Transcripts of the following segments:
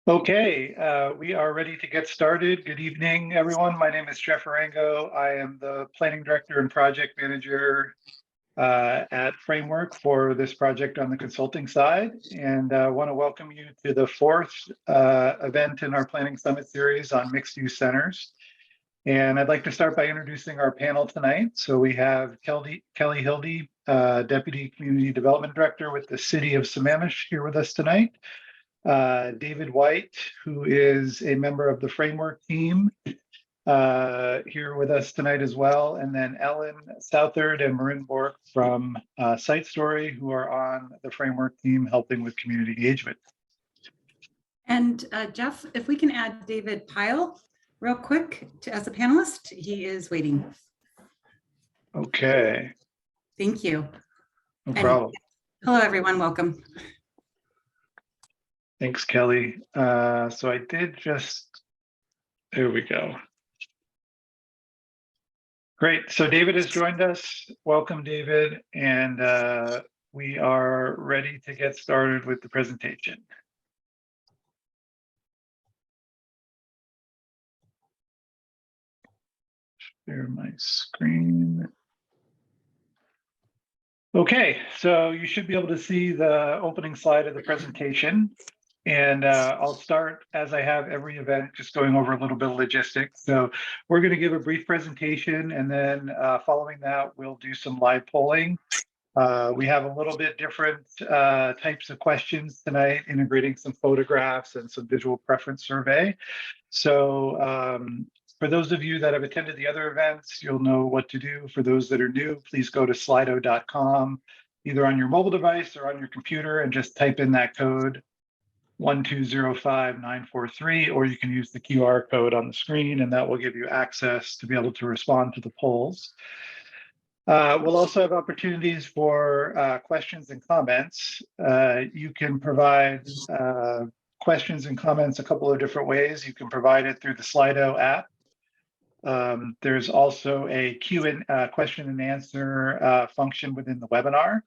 Okay, we are ready to get started. Good evening, everyone. My name is Jeff Arango. I am the Planning Director and Project Manager at Framework for this project on the consulting side. And I want to welcome you to the fourth event in our Planning Summit series on mixed-use centers. And I'd like to start by introducing our panel tonight. So we have Kelly Hildy, Deputy Community Development Director with the City of Sammamish here with us tonight. David White, who is a member of the Framework team, here with us tonight as well. And then Ellen Southard and Marin Bork from Site Story, who are on the Framework team helping with community engagement. And Jeff, if we can add David Pyle real quick as a panelist, he is waiting. Okay. Thank you. No problem. Hello, everyone. Welcome. Thanks, Kelly. So I did there we go. Great. So David has joined us. Welcome, David. And we are ready to get started with the presentation. Share my screen. Okay, so you should be able to see the opening slide of the presentation. And I'll start, as I have every event, just going over a little bit of logistics. So we're going to give a brief presentation, and then following that, we'll do some live polling. We have a little bit different types of questions tonight, integrating some photographs and some visual preference survey. So for those of you that have attended the other events, you'll know what to do. For those that are new, please go to slido.com, either on your mobile device or on your computer, and just type in that code 1205943, or you can use the QR code on the screen, and that will give you access to be able to respond to the polls. We'll also have opportunities for questions and comments. You can provide questions and comments a couple of different ways. You can provide it through the Slido app. There's also a question and answer function within the webinar.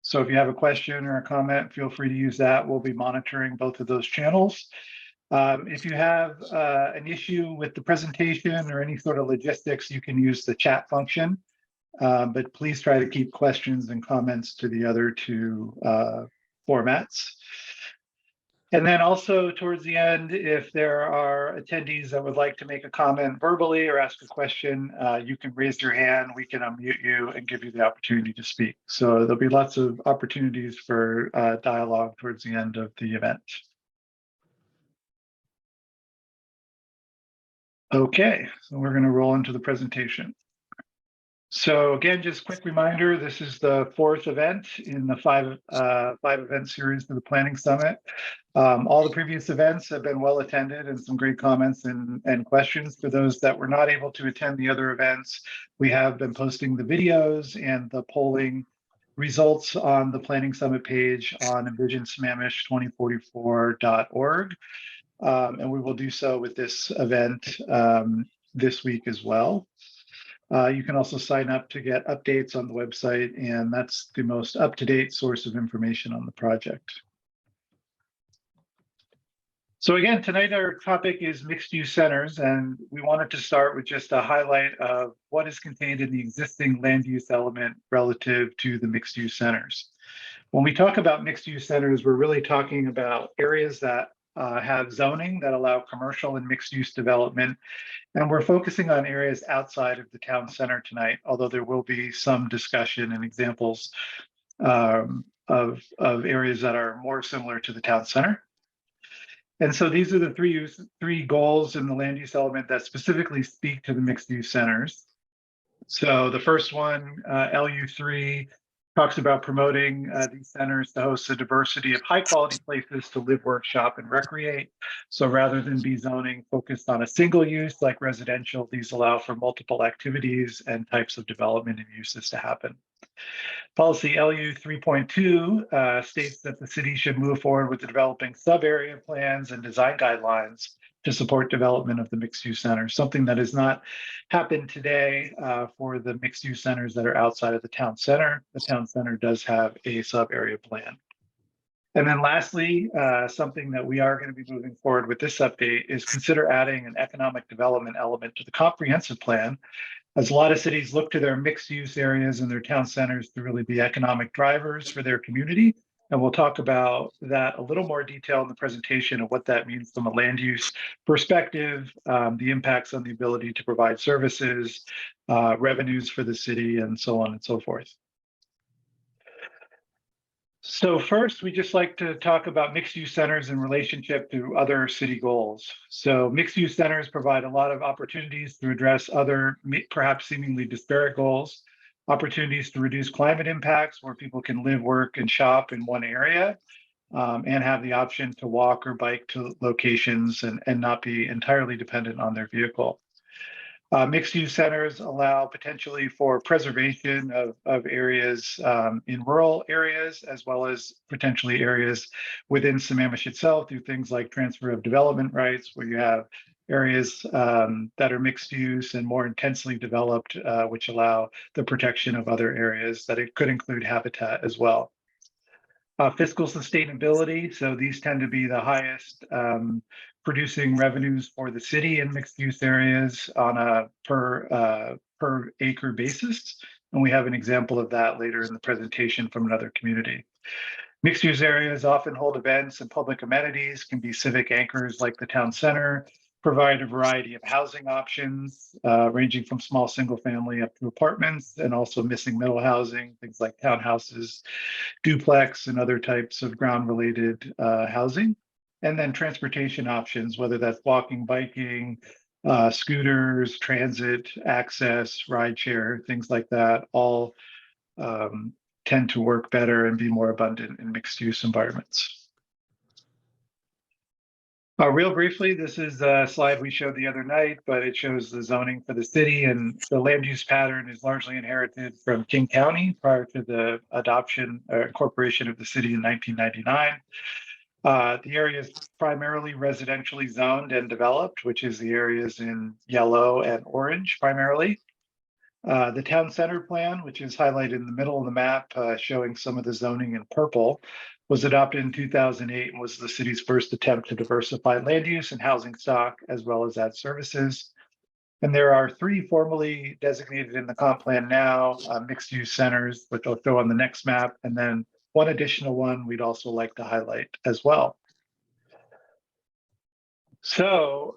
So if you have a question or a comment, feel free to use that. We'll be monitoring both of those channels. If you have an issue with the presentation or any sort of logistics, you can use the chat function. But please try to keep questions and comments to the other two formats. And then also towards the end, if there are attendees that would like to make a comment verbally or ask a question, you can raise your hand, we can unmute you and give you the opportunity to speak. So there'll be lots of opportunities for dialogue towards the end of the event. Okay, so we're going to roll into the presentation. So again, just quick reminder, this is the fourth event in the five event series for the Planning Summit. All the previous events have been well attended and some great comments and questions. For those that were not able to attend the other events, we have been posting the videos and the polling results on the Planning Summit page on envisionsammamish2044.org. And we will do so with this event this week as well. You can also sign up to get updates on the website, and that's the most up-to-date source of information on the project. So again, tonight our topic is mixed-use centers, and we wanted to start with just a highlight of what is contained in the existing land use element relative to the mixed-use centers. When we talk about mixed-use centers, we're really talking about areas that have zoning that allow commercial and mixed-use development. And we're focusing on areas outside of the town center tonight, although there will be some discussion and examples of areas that are more similar to the town center. And so these are the three goals in the land use element that specifically speak to the mixed-use centers. So the first one, LU3, talks about promoting these centers to host a diversity of high quality places to live, work, shop, and recreate. So rather than be zoning focused on a single use like residential, these allow for multiple activities and types of development and uses to happen. Policy LU 3.2 states that the city should move forward with the developing sub-area plans and design guidelines to support development of the mixed-use centers, something that has not happened today for the mixed-use centers that are outside of the town center. The town center does have a sub-area plan. And then lastly, something that we are going to be moving forward with this update is consider adding an economic development element to the comprehensive plan, as a lot of cities look to their mixed use areas and their town centers to really be economic drivers for their community. And we'll talk about that a little more detail in the presentation of what that means from a land use perspective, the impacts on the ability to provide services, revenues for the city, and so on and so forth. So first, we just like to talk about mixed-use centers in relationship to other city goals. So mixed-use centers provide a lot of opportunities to address other, perhaps seemingly disparate goals, opportunities to reduce climate impacts where people can live, work, and shop in one area, and have the option to walk or bike to locations and not be entirely dependent on their vehicle. Mixed-use centers allow potentially for preservation of areas in rural areas, as well as potentially areas within Sammamish itself through things like transfer of development rights, where you have areas that are mixed use and more intensely developed, which allow the protection of other areas that it could include habitat as well. Fiscal sustainability, so these tend to be the highest producing revenues for the city in mixed use areas on a per acre basis. And we have an example of that later in the presentation from another community. Mixed use areas often hold events and public amenities, can be civic anchors like the town center, provide a variety of housing options, ranging from small single family up to apartments, and also missing middle housing, things like townhouses, duplex, and other types of ground related housing. And then transportation options, whether that's walking, biking, scooters, transit, access, rideshare, things like that, all tend to work better and be more abundant in mixed use environments. Real briefly, this is a slide we showed the other night, but it shows the zoning for the city, and the land use pattern is largely inherited from King County prior to the adoption or incorporation of the city in 1999. The area is primarily residentially zoned and developed, which is the areas in yellow and orange primarily. The town center plan, which is highlighted in the middle of the map, showing some of the zoning in purple, was adopted in 2008 and was the city's first attempt to diversify land use and housing stock, as well as add services. And there are 3 formally designated in the comp plan now, mixed use centers, which I'll show on the next map, and then one additional one we'd also like to highlight as well. So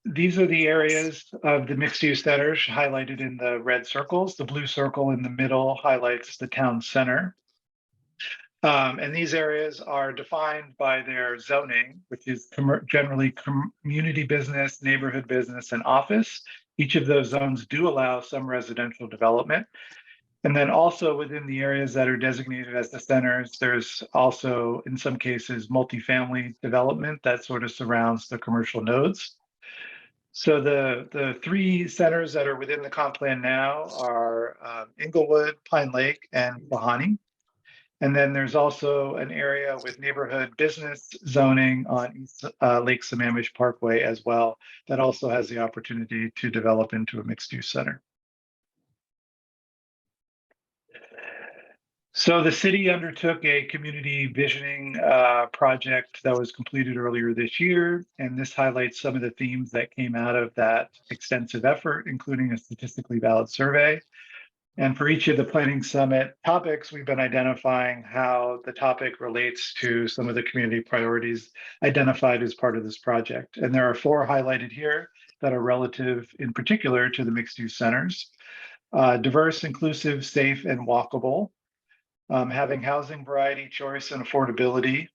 these are the areas of the mixed use centers highlighted in the red circles. The blue circle in the middle highlights the town center. And these areas are defined by their zoning, which is generally community business, neighborhood business, and office. Each of those zones do allow some residential development. And then also within the areas that are designated as the centers, there's also, in some cases, multifamily development that sort of surrounds the commercial nodes. So the 3 centers that are within the comp plan now are Inglewood, Pine Lake, and Wahani. And then there's also an area with neighborhood business zoning on East Lake Sammamish Parkway as well, that also has the opportunity to develop into a mixed use center. So the city undertook a community visioning project that was completed earlier this year, and this highlights some of the themes that came out of that extensive effort, including a statistically valid survey. And for each of the Planning Summit topics, we've been identifying how the topic relates to some of the community priorities identified as part of this project. And there are 4 highlighted here that are relative in particular to the mixed use centers. Diverse, inclusive, safe, and walkable. Having housing variety, choice, and affordability.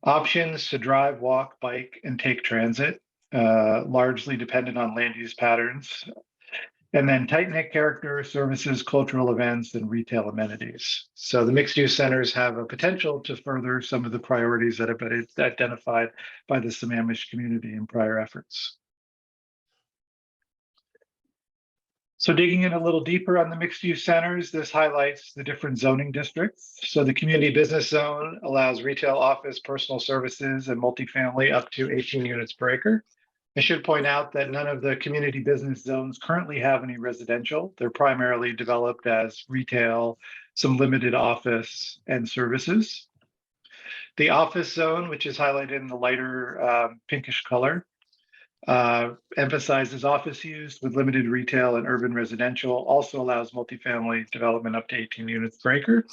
Options to drive, walk, bike, and take transit, largely dependent on land use patterns. And then tight-knit character, services, cultural events, and retail amenities. So the mixed-use centers have a potential to further some of the priorities that have been identified by the Sammamish community in prior efforts. So digging in a little deeper on the mixed-use centers, this highlights the different zoning districts. So the community business zone allows retail, office, personal services, and multifamily up to 18 units per acre. I should point out that none of the community business zones currently have any residential. They're primarily developed as retail, some limited office and services. The office zone, which is highlighted in the lighter pinkish color, emphasizes office use with limited retail and urban residential, also allows multifamily development up to 18 units per acre.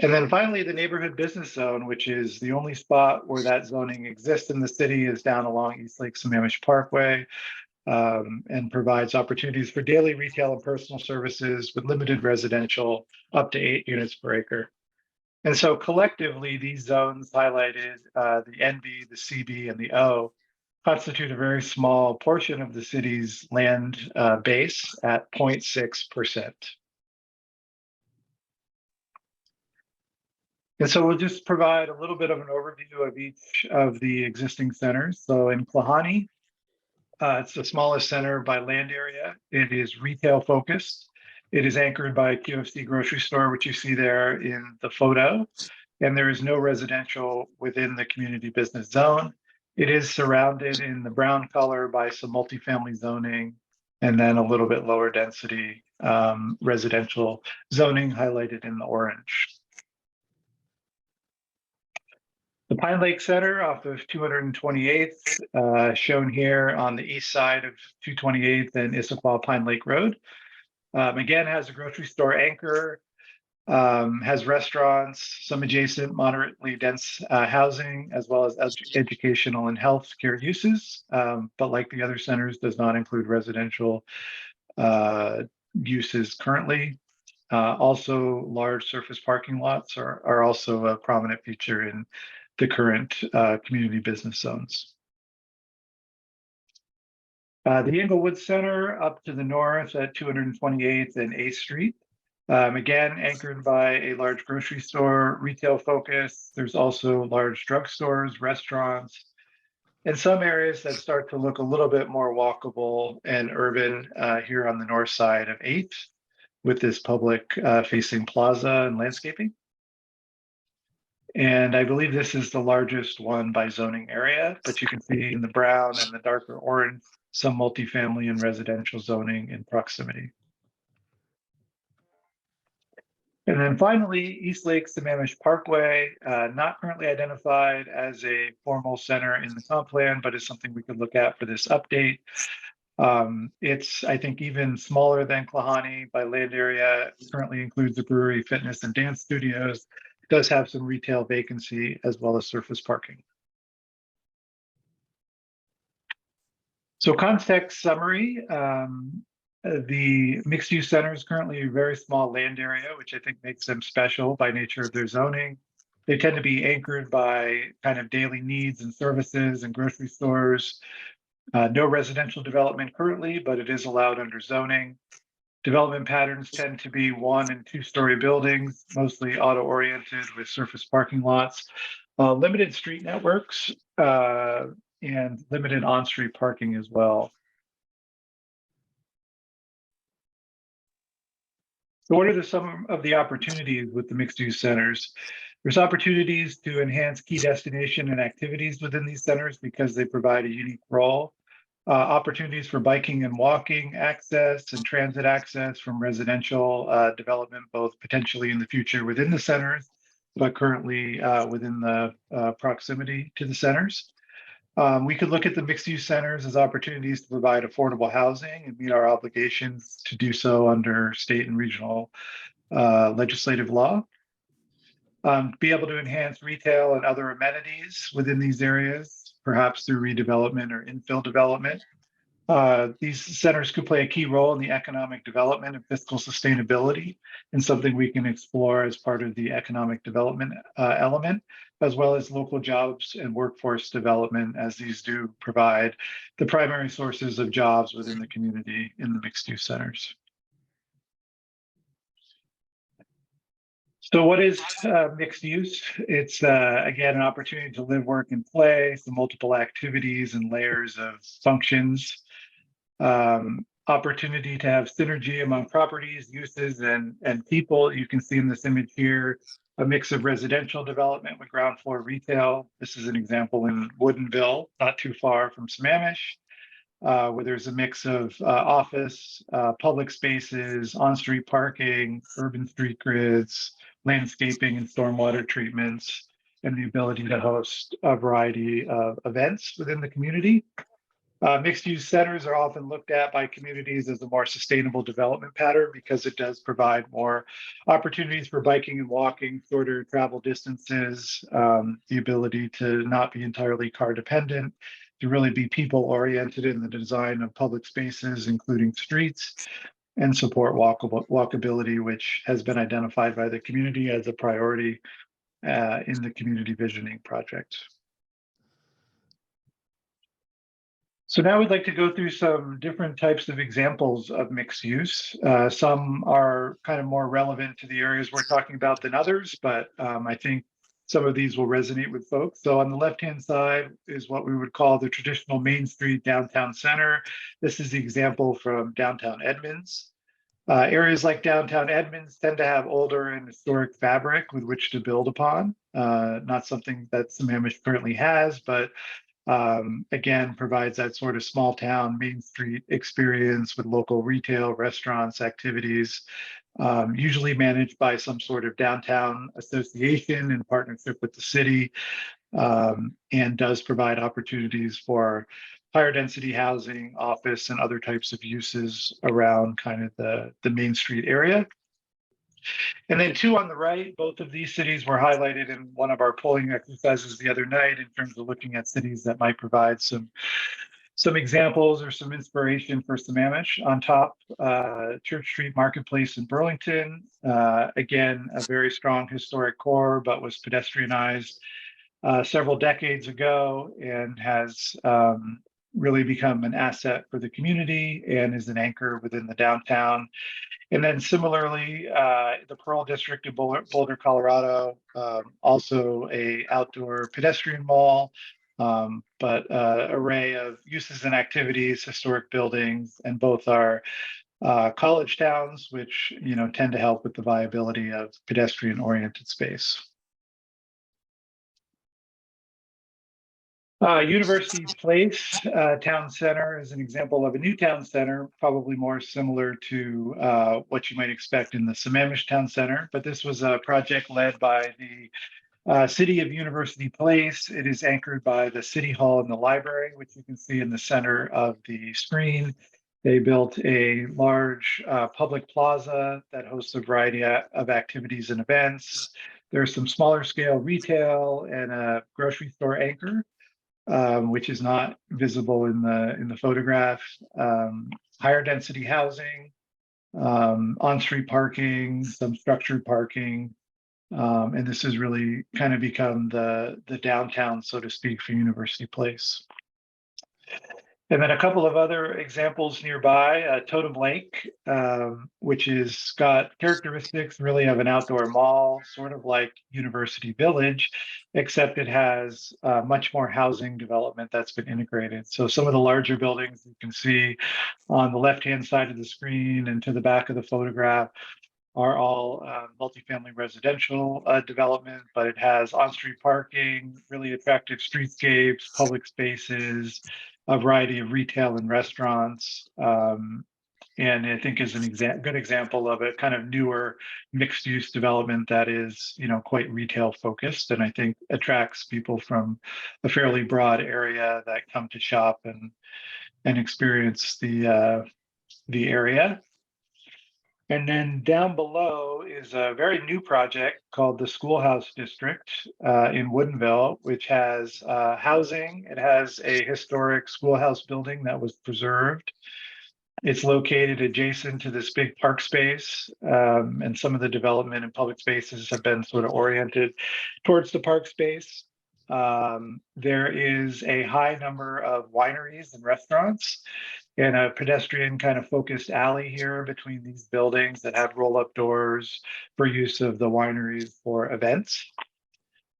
And then finally, the neighborhood business zone, which is the only spot where that zoning exists in the city, is down along East Lake Sammamish Parkway, and provides opportunities for daily retail and personal services with limited residential up to 8 units per acre. And so collectively, these zones highlighted, the NB, the CB, and the O, constitute a very small portion of the city's land base at 0.6%. And so we'll just provide a little bit of an overview of each of the existing centers. So in Klahani, it's the smallest center by land area. It is retail focused. It is anchored by a QFC grocery store, which you see there in the photo. And there is no residential within the community business zone. It is surrounded in the brown color by some multifamily zoning, and then a little bit lower density residential zoning highlighted in the orange. The Pine Lake Center off of 228th, shown here on the east side of 228th and Issaquah Pine Lake Road. Again, has a grocery store anchor, has restaurants, some adjacent moderately dense housing, as well as educational and health care uses. But like the other centers, does not include residential uses currently. Also, large surface parking lots are also a prominent feature in the current community business zones. The Inglewood Center up to the north at 228th and 8th Street. Again, anchored by a large grocery store, retail focus. There's also large drugstores, restaurants, and some areas that start to look a little bit more walkable and urban here on the north side of 8th with this public facing plaza and landscaping. And I believe this is the largest one by zoning area, but you can see in the brown and the darker orange, some multifamily and residential zoning in proximity. And then finally, East Lake Sammamish Parkway, not currently identified as a formal center in the comp plan, but is something we could look at for this update. It's, I think, even smaller than Klahani by land area. It currently includes a brewery, fitness, and dance studios. It does have some retail vacancy as well as surface parking. So context summary, the mixed-use center is currently a very small land area, which I think makes them special by nature of their zoning. They tend to be anchored by kind of daily needs and services and grocery stores. No residential development currently, but it is allowed under zoning. Development patterns tend to be 1- and 2-story buildings, mostly auto-oriented with surface parking lots, limited street networks, and limited on-street parking as well. So what are some of the opportunities with the mixed-use centers? There's opportunities to enhance key destination and activities within these centers because they provide a unique role. Opportunities for biking and walking access and transit access from residential development, both potentially in the future within the centers, but currently within the proximity to the centers. We could look at the mixed-use centers as opportunities to provide affordable housing and meet our obligations to do so under state and regional legislative law. Be able to enhance retail and other amenities within these areas, perhaps through redevelopment or infill development. These centers could play a key role in the economic development and fiscal sustainability, and something we can explore as part of the economic development element, as well as local jobs and workforce development, as these do provide the primary sources of jobs within the community in the mixed-use centers. So what is mixed use? It's, again, an opportunity to live, work, and play, so multiple activities and layers of functions. Opportunity to have synergy among properties, uses, and people. You can see in this image here, a mix of residential development with ground floor retail. This is an example in Woodinville, not too far from Sammamish, where there's a mix of office, public spaces, on-street parking, urban street grids, landscaping and stormwater treatments, and the ability to host a variety of events within the community. Mixed-use centers are often looked at by communities as a more sustainable development pattern because it does provide more opportunities for biking and walking, shorter travel distances, the ability to not be entirely car dependent, to really be people-oriented in the design of public spaces, including streets, and support walkability, which has been identified by the community as a priority in the community visioning project. So now we'd like to go through some different types of examples of mixed use. Some are kind of more relevant to the areas we're talking about than others, but I think some of these will resonate with folks. So on the left-hand side is what we would call the traditional Main Street downtown center. This is the example from downtown Edmonds. Areas like downtown Edmonds tend to have older and historic fabric with which to build upon. Not something that Sammamish currently has, but again, provides that sort of small town Main Street experience with local retail, restaurants, activities, usually managed by some sort of downtown association in partnership with the city, and does provide opportunities for higher density housing, office, and other types of uses around kind of the Main Street area. And then two on the right, both of these cities were highlighted in one of our polling exercises the other night in terms of looking at cities that might provide some examples or some inspiration for Sammamish. On top, Church Street Marketplace in Burlington, again, a very strong historic core, but was pedestrianized several decades ago and has really become an asset for the community and is an anchor within the downtown. And then similarly, the Pearl District of Boulder, Colorado, also a outdoor pedestrian mall, but array of uses and activities, historic buildings, and both are college towns, which tend to help with the viability of pedestrian-oriented space. University Place Town Center is an example of a new town center, probably more similar to what you might expect in the Sammamish Town Center, but this was a project led by the City of University Place. It is anchored by the City Hall and the library, which you can see in the center of the screen. They built a large public plaza that hosts a variety of activities and events. There's some smaller scale retail and a grocery store anchor, which is not visible in the photograph. Higher density housing, on-street parking, some structured parking, and this has really kind of become the downtown, so to speak, for University Place. And then a couple of other examples nearby, Totem Lake, which has got characteristics really of an outdoor mall, sort of like University Village, except it has much more housing development that's been integrated. So some of the larger buildings you can see on the left-hand side of the screen and to the back of the photograph are all multifamily residential development, but it has on-street parking, really attractive streetscapes, public spaces, a variety of retail and restaurants, and I think is good example of a kind of newer mixed-use development that is, quite retail focused, and I think attracts people from a fairly broad area that come to shop and experience the area. And then down below is a very new project called the Schoolhouse District in Woodinville, which has housing. It has a historic schoolhouse building that was preserved. It's located adjacent to this big park space, and some of the development and public spaces have been sort of oriented towards the park space. There is a high number of wineries and restaurants, and a pedestrian kind of focused alley here between these buildings that have roll-up doors for use of the wineries for events.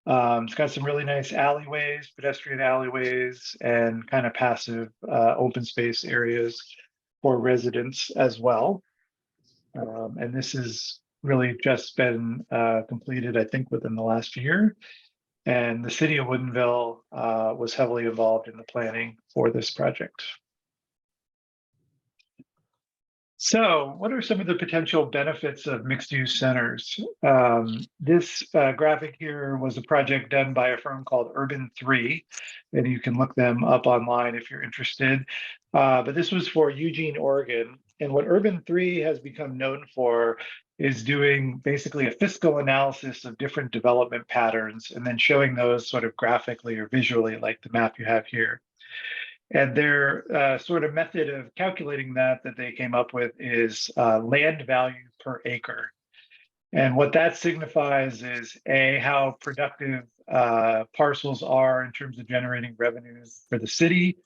It's got some really nice alleyways, pedestrian alleyways, and kind of passive open space areas for residents as well. And this has really just been completed, I think, within the last year. And the city of Woodinville was heavily involved in the planning for this project. So, what are some of the potential benefits of mixed-use centers? This graphic here was a project done by a firm called Urban 3, and you can look them up online if you're interested. But this was for Eugene, Oregon. And what Urban 3 has become known for is doing basically a fiscal analysis of different development patterns and then showing those sort of graphically or visually, like the map you have here. And their sort of method of calculating that they came up with is land value per acre. And what that signifies is A, how productive parcels are in terms of generating revenues for the city,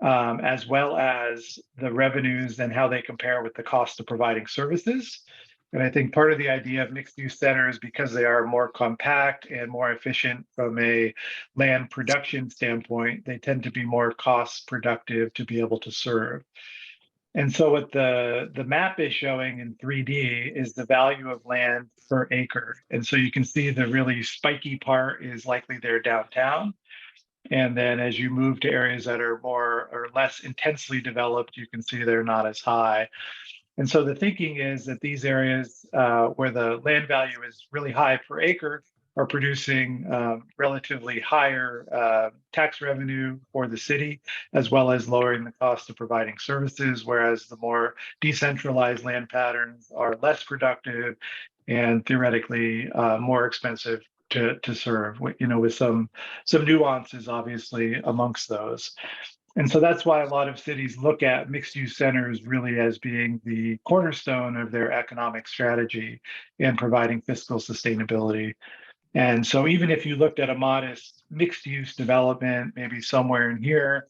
as well as the revenues and how they compare with the cost of providing services. And I think part of the idea of mixed use centers, because they are more compact and more efficient from a land production standpoint, they tend to be more cost productive to be able to serve. And so what the map is showing in 3D is the value of land per acre. And so you can see the really spiky part is likely their downtown. And then as you move to areas that are more or less intensely developed, you can see they're not as high. And so the thinking is that these areas where the land value is really high per acre are producing relatively higher tax revenue for the city, as well as lowering the cost of providing services, whereas the more decentralized land patterns are less productive and theoretically more expensive to serve, with some nuances, obviously, amongst those. And so that's why a lot of cities look at mixed use centers really as being the cornerstone of their economic strategy in providing fiscal sustainability. And so even if you looked at a modest mixed use development, maybe somewhere in here,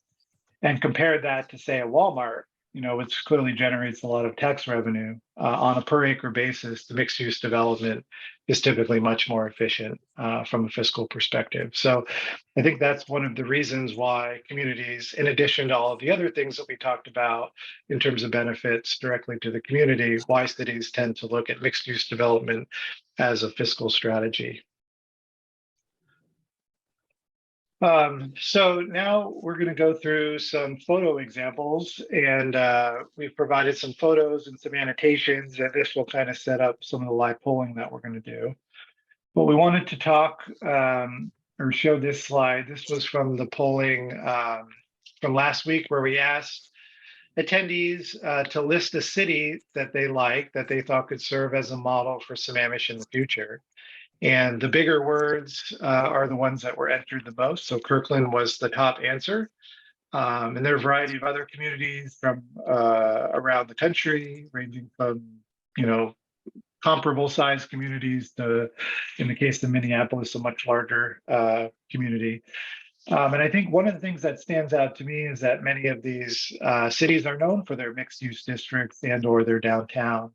and compared that to, say, a Walmart, which clearly generates a lot of tax revenue on a per acre basis, the mixed use development is typically much more efficient from a fiscal perspective. So I think that's one of the reasons why communities, in addition to all of the other things that we talked about in terms of benefits directly to the community, why cities tend to look at mixed use development as a fiscal strategy. So now we're going to go through some photo examples, and we've provided some photos and some annotations, and this will kind of set up some of the live polling that we're going to do. But we wanted to talk or show this slide. This was from the polling from last week, where we asked attendees to list a city that they like, that they thought could serve as a model for Sammamish in the future. And the bigger words are the ones that were entered the most. So Kirkland was the top answer. And there are a variety of other communities from around the country, ranging from, comparable sized communities to, in the case of Minneapolis, a much larger community. And I think one of the things that stands out to me is that many of these cities are known for their mixed use districts and or their downtown.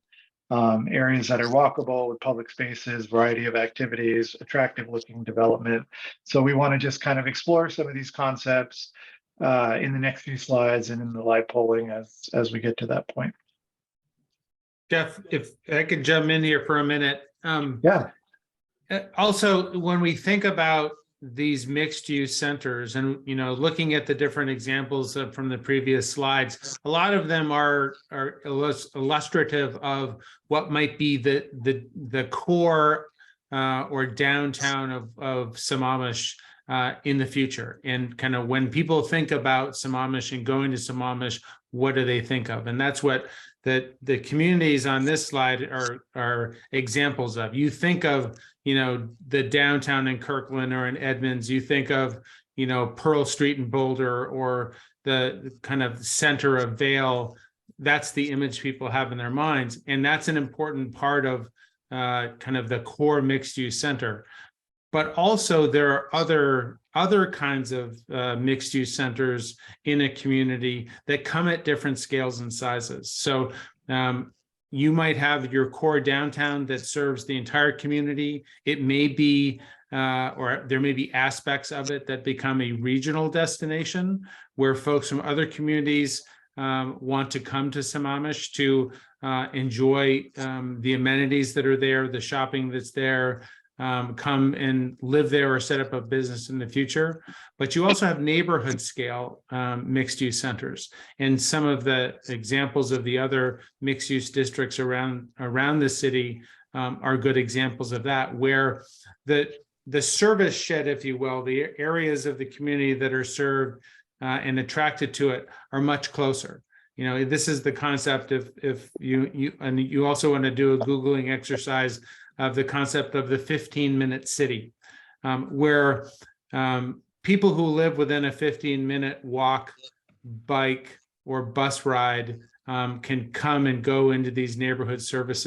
Areas that are walkable with public spaces, variety of activities, attractive looking development. So we want to just kind of explore some of these concepts in the next few slides and in the live polling as we get to that point. Jeff, if I could jump in here for a minute. Yeah. Also, when we think about these mixed use centers and, looking at the different examples from the previous slides, a lot of them are illustrative of what might be the core or downtown of Sammamish in the future. And kind of when people think about Sammamish and going to Sammamish, what do they think of? And that's what the communities on this slide are examples of. You think of, the downtown in Kirkland or in Edmonds, you think of, Pearl Street in Boulder or the kind of center of Vail. That's the image people have in their minds. And that's an important part of kind of the core mixed use center. But also there are other kinds of mixed use centers in a community that come at different scales and sizes. So you might have your core downtown that serves the entire community. It may be, or there may be aspects of it that become a regional destination where folks from other communities want to come to Sammamish to enjoy the amenities that are there, the shopping that's there, come and live there or set up a business in the future. But you also have neighborhood scale mixed use centers. And some of the examples of the other mixed use districts around the city are good examples of that, where the service shed, if you will, the areas of the community that are served and attracted to it are much closer. You know, this is the concept of if you also want to do a Googling exercise of the concept of the 15-minute city, where people who live within a 15-minute walk, bike, or bus ride can come and go into these neighborhood service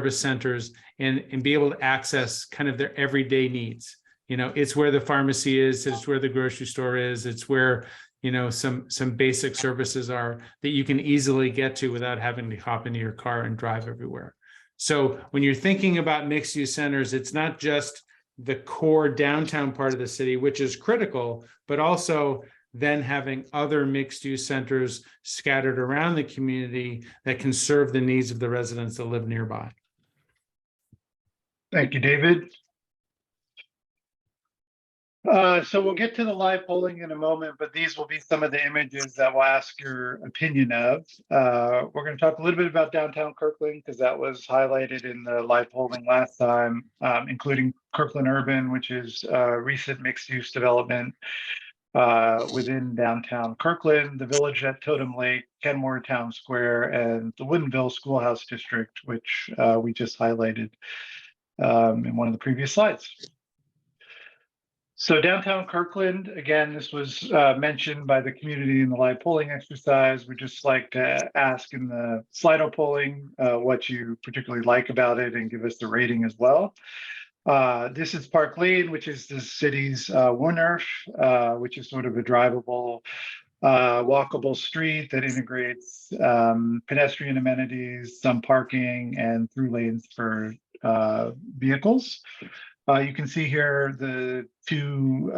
centers and be able to access kind of their everyday needs. You know, it's where the pharmacy is, it's where the grocery store is, it's where, you know, some basic services are that you can easily get to without having to hop into your car and drive everywhere. So when you're thinking about mixed use centers, it's not just the core downtown part of the city, which is critical, but also then having other mixed use centers scattered around the community that can serve the needs of the residents that live nearby. Thank you, David. So we'll get to the live polling in a moment, but these will be some of the images that we'll ask your opinion of. We're going to talk a little bit about downtown Kirkland because that was highlighted in the live polling last time, including Kirkland Urban, which is recent mixed-use development within downtown Kirkland, the Village at Totem Lake, Kenmore Town Square, and the Woodinville Schoolhouse District, which we just highlighted in one of the previous slides. So downtown Kirkland, again, this was mentioned by the community in the live polling exercise. We'd just like to ask in the Slido polling what you particularly like about it and give us the rating as well. This is Park Lane, which is the city's Woonerf, which is sort of a drivable, walkable street that integrates pedestrian amenities, some parking, and through lanes for vehicles. You can see here the two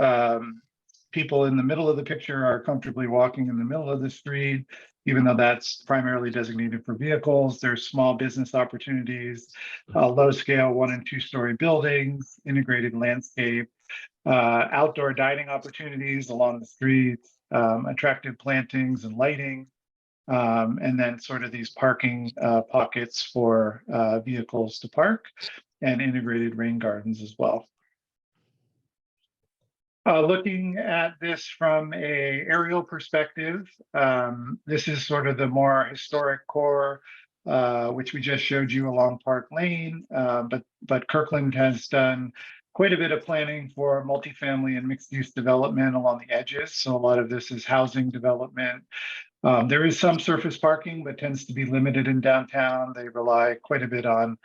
people in the middle of the picture are comfortably walking in the middle of the street, even though that's primarily designated for vehicles. There's small business opportunities, low scale 1- and 2-story buildings, integrated landscape, outdoor dining opportunities along the streets, attractive plantings and lighting, and then sort of these parking pockets for vehicles to park, and integrated rain gardens as well. Looking at this from a aerial perspective, this is sort of the more historic core, which we just showed you along Park Lane, but Kirkland has done quite a bit of planning for multifamily and mixed-use development along the edges. So a lot of this is housing development. There is some surface parking, but tends to be limited in downtown. They rely quite a bit on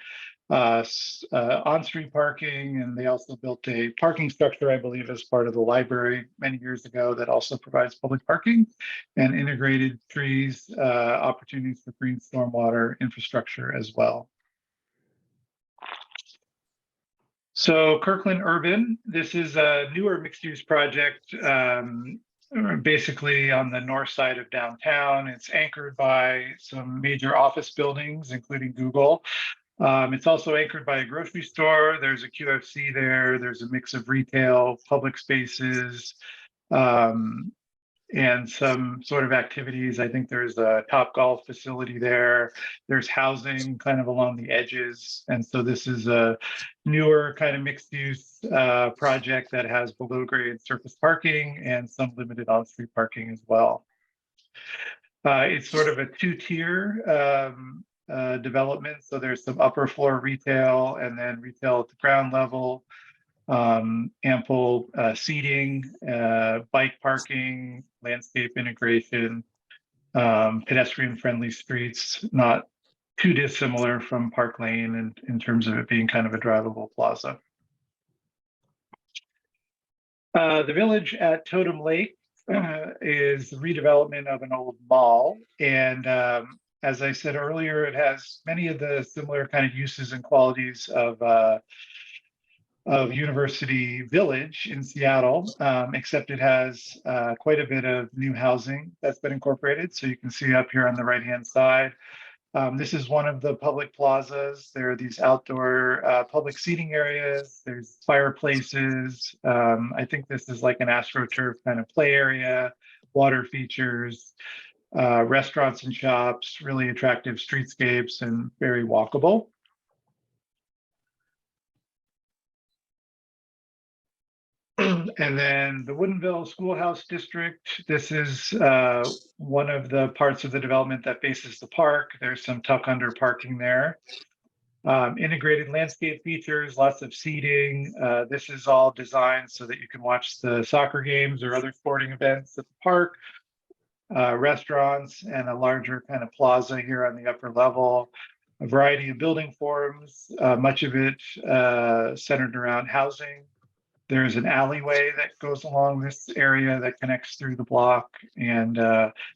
on-street parking, and they also built a parking structure, I believe, as part of the library many years ago that also provides public parking and integrated trees, opportunities for green stormwater infrastructure as well. So Kirkland Urban, this is a newer mixed-use project, basically on the north side of downtown. It's anchored by some major office buildings, including Google. It's also anchored by a grocery store. There's a QFC there. There's a mix of retail, public spaces, and some sort of activities. I think there's a Topgolf facility there. There's housing kind of along the edges. And so this is a newer kind of mixed use project that has below grade surface parking and some limited on-street parking as well. It's sort of a two-tier development. So there's some upper floor retail and then retail at the ground level, ample seating, bike parking, landscape integration, pedestrian friendly streets, not too dissimilar from Park Lane in terms of it being kind of a drivable plaza. The Village at Totem Lake is the redevelopment of an old mall, and as I said earlier, it has many of the similar kind of uses and qualities of University Village in Seattle, except it has quite a bit of new housing that's been incorporated. So you can see up here on the right-hand side, This is one of the public plazas. There are these outdoor public seating areas. There's fireplaces. I think this is like an AstroTurf kind of play area, water features, restaurants and shops, really attractive streetscapes, and very walkable. And then the Woodinville Schoolhouse District. This is one of the parts of the development that faces the park. There's some tuck under parking there. Integrated landscape features, lots of seating. This is all designed so that you can watch the soccer games or other sporting events at the park. Restaurants and a larger kind of plaza here on the upper level. A variety of building forms, much of it centered around housing. There's an alleyway that goes along this area that connects through the block, and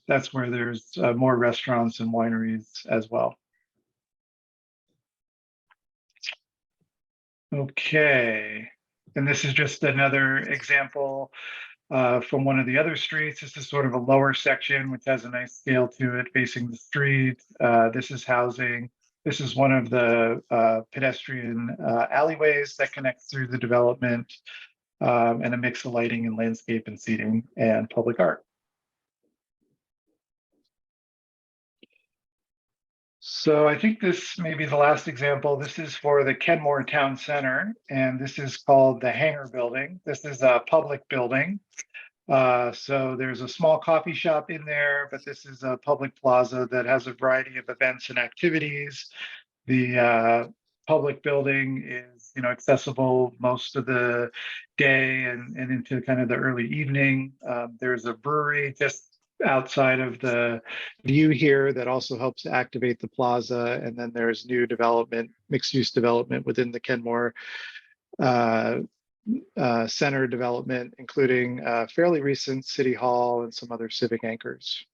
that's where there's more restaurants and wineries as well. Okay, and this is just another example from one of the other streets. This is sort of a lower section, which has a nice scale to it, facing the street. This is housing. This is one of the pedestrian alleyways that connects through the development, and a mix of lighting and landscape and seating and public art. So I think this may be the last example. This is for the Kenmore Town Center, and this is called the Hangar Building. This is a public building. So there's a small coffee shop in there, but this is a public plaza that has a variety of events and activities. The public building is, accessible most of the day and into kind of the early evening. There's a brewery just outside of the view here that also helps activate the plaza. And then there's new development, mixed use development within the Kenmore center development, including fairly recent city hall and some other civic anchors.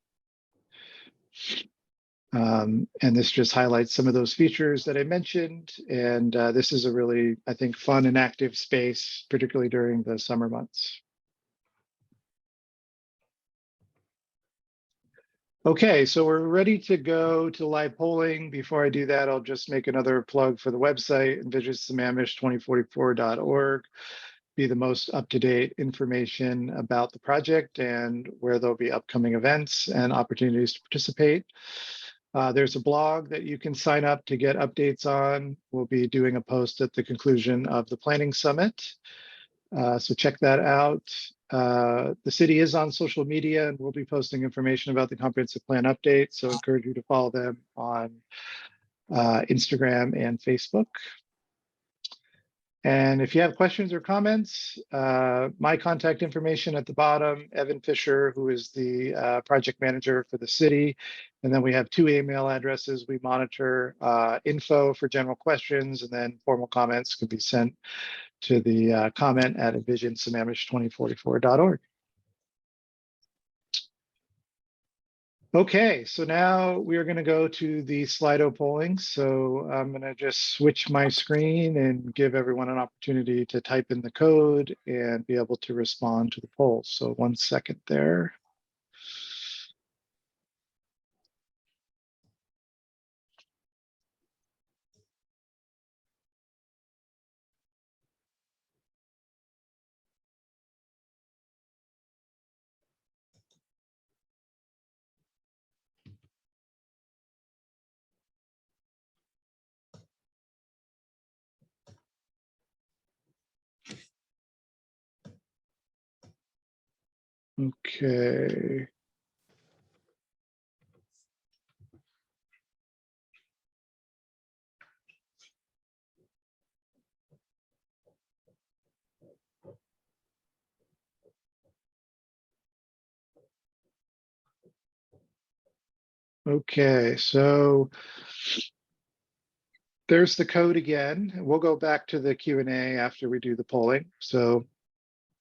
And this just highlights some of those features that I mentioned. And this is a really, I think, fun and active space, particularly during the summer months. Okay, so we're ready to go to live polling. Before I do that, I'll just make another plug for the website, envisionsammamish2044.org. Be the most up-to-date information about the project and where there'll be upcoming events and opportunities to participate. There's a blog that you can sign up to get updates on. We'll be doing a post at the conclusion of the planning summit. So check that out. The city is on social media and we'll be posting information about the comprehensive plan update. So I encourage you to follow them on Instagram and Facebook. And if you have questions or comments, my contact information at the bottom, Evan Fisher, who is the project manager for the city. And then we have 2 email addresses. We monitor info for general questions, and then formal comments can be sent to the comment at envisionsammamish2044.org. Okay, so now we are going to go to the Slido polling. So I'm going to just switch my screen and give everyone an opportunity to type in the code and be able to respond to the poll. So 1 second there. Okay. Okay, so there's the code again. We'll go back to the Q&A after we do the polling. So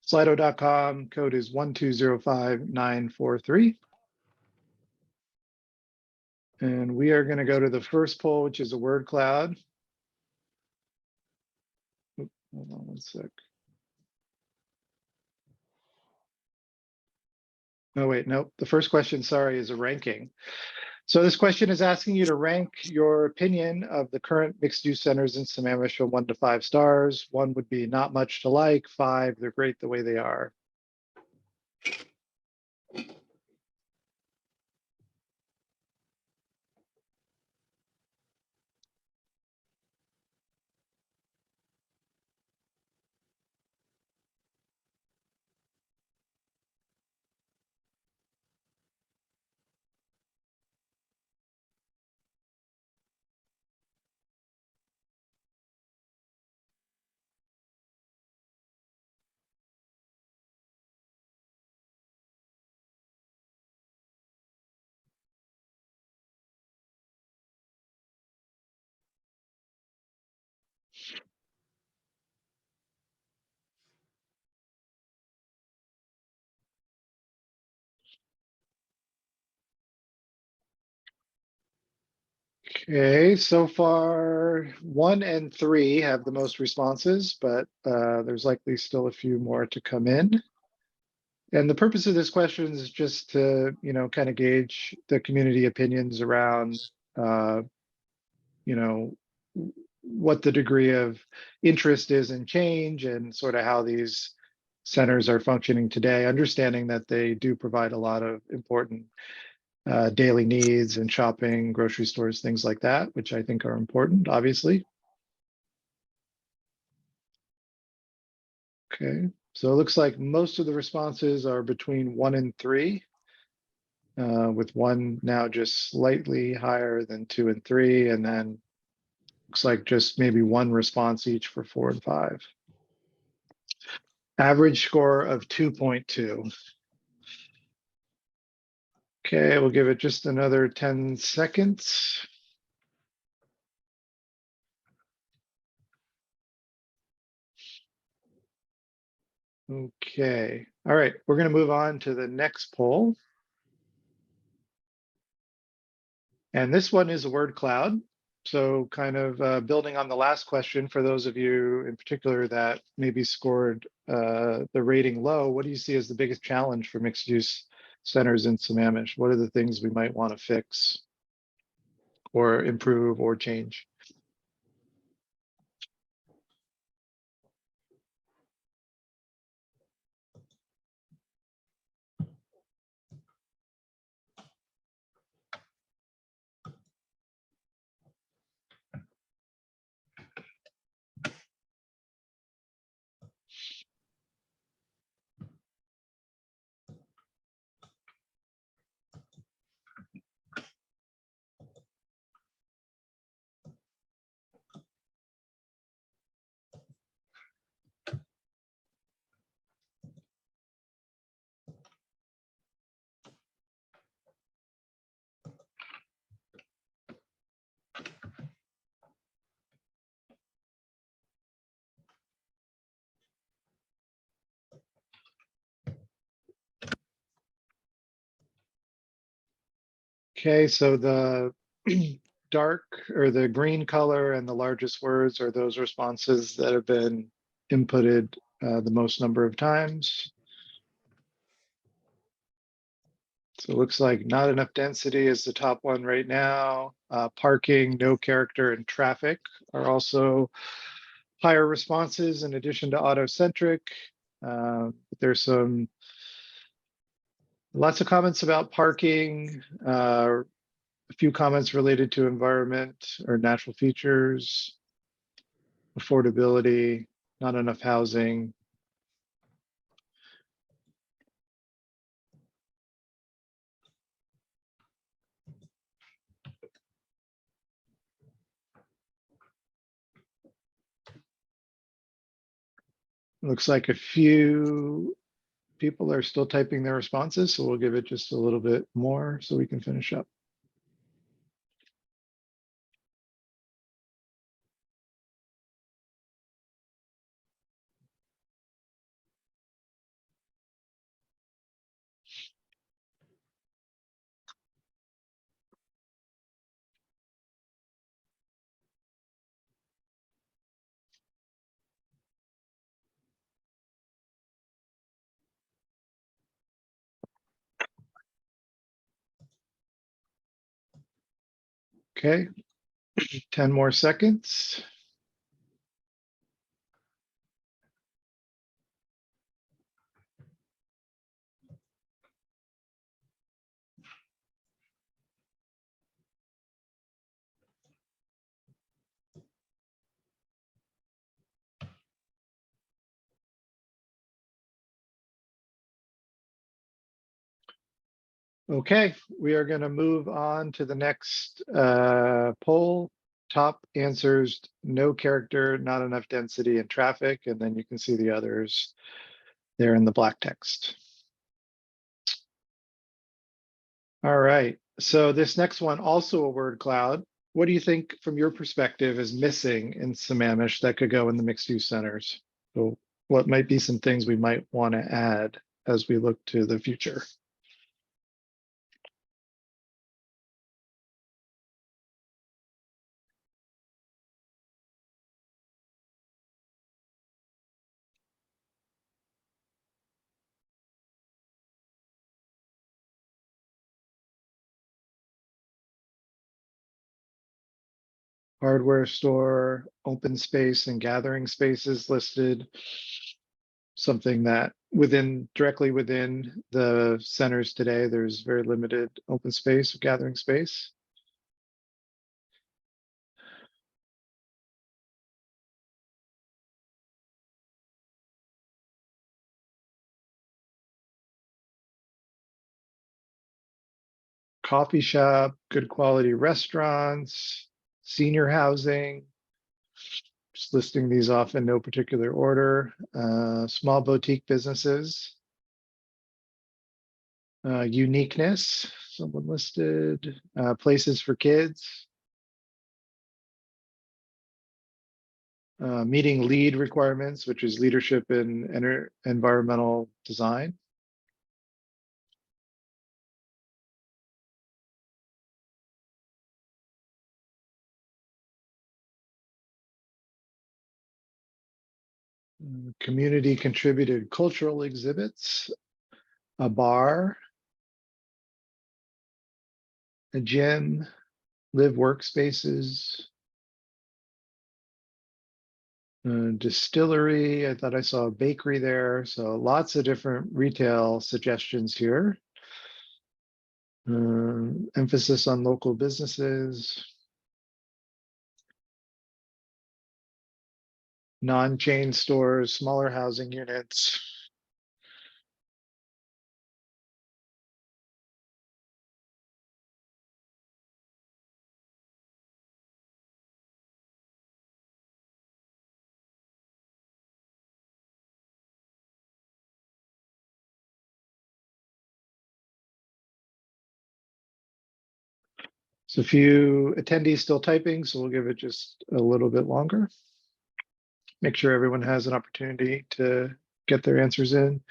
Slido.com, code is 1205943. And we are going to go to the first poll, which is a word cloud. Oop, hold on 1 sec. Oh, wait, nope. The first question, sorry, is a ranking. So this question is asking you to rank your opinion of the current mixed-use centers in Sammamish from 1 to 5 stars. 1 would be not much to like, 5, they're great the way they are. Okay, so far 1 and 3 have the most responses, but there's likely still a few more to come in. And the purpose of this question is just to, kind of gauge the community opinions around, you know, what the degree of interest is in change and sort of how these centers are functioning today, understanding that they do provide a lot of important daily needs and shopping, grocery stores, things like that, which I think are important, obviously. Okay, so it looks like most of the responses are between 1 and 3, with 1 now just slightly higher than 2 and 3, and then looks like just maybe 1 response each for 4 and 5. Average score of 2.2. Okay, we'll give it just another 10 seconds. Okay, all right, we're going to move on to the next poll. And this one is a word cloud. So kind of building on the last question, for those of you in particular that maybe scored the rating low, what do you see as the biggest challenge for mixed use centers in Sammamish? What are the things we might want to fix or improve or change? Okay, so the dark or the green color and the largest words are those responses that have been inputted the most number of times. So it looks like not enough density is the top one right now. Parking, no character, and traffic are also higher responses in addition to auto-centric. There's lots of comments about parking, a few comments related to environment or natural features, affordability, not enough housing. Looks like a few people are still typing their responses, so we'll give it just a little bit more so we can finish up. Okay, 10 more seconds. Okay, we are going to move on to the next poll. Top answers, no character, not enough density and traffic, and then you can see the others there in the black text. All right, so this next one, also a word cloud. What do you think from your perspective is missing in Sammamish that could go in the mixed use centers? So what might be some things we might want to add as we look to the future? Hardware store, open space and gathering spaces listed. Something that directly within the centers today, there's very limited open space, gathering space. Coffee shop, good quality restaurants, senior housing. Just listing these off in no particular order. Small boutique businesses. Uniqueness, someone listed. Places for kids. Meeting lead requirements, which is leadership in environmental design. Community contributed cultural exhibits, a bar, a gym, live workspaces, distillery. I thought I saw a bakery there. So lots of different retail suggestions here. Emphasis on local businesses. Non-chain stores, smaller housing units. So a few attendees still typing, so we'll give it just a little bit longer. Make sure everyone has an opportunity to get their answers in.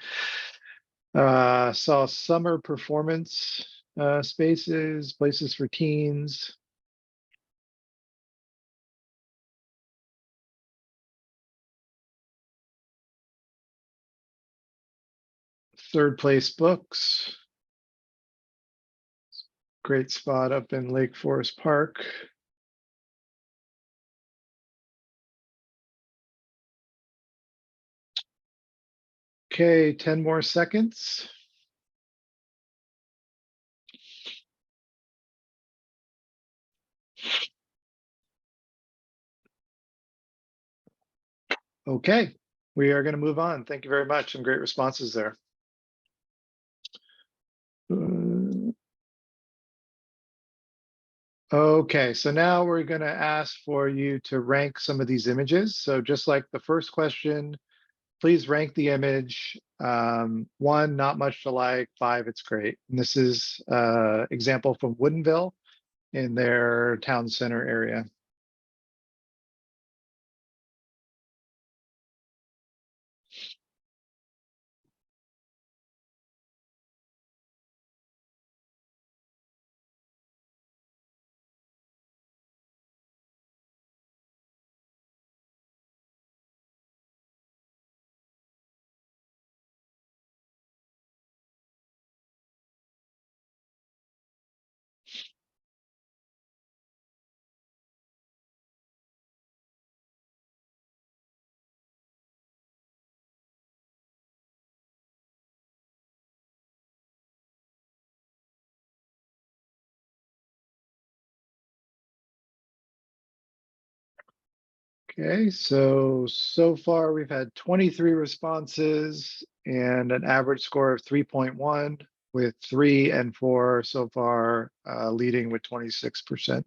Saw summer performance spaces, places for teens. Third place books. Great spot up in Lake Forest Park. Okay, 10 more seconds. Okay, we are going to move on. Thank you very much. Some great responses there. Okay, so now we're going to ask for you to rank some of these images. So just like the first question, please rank the image. 1, not much to like. 5, it's great. And this is example from Woodinville in their town center area. Okay, so far we've had 23 responses and an average score of 3.1, with 3 and 4 so far leading with 26%.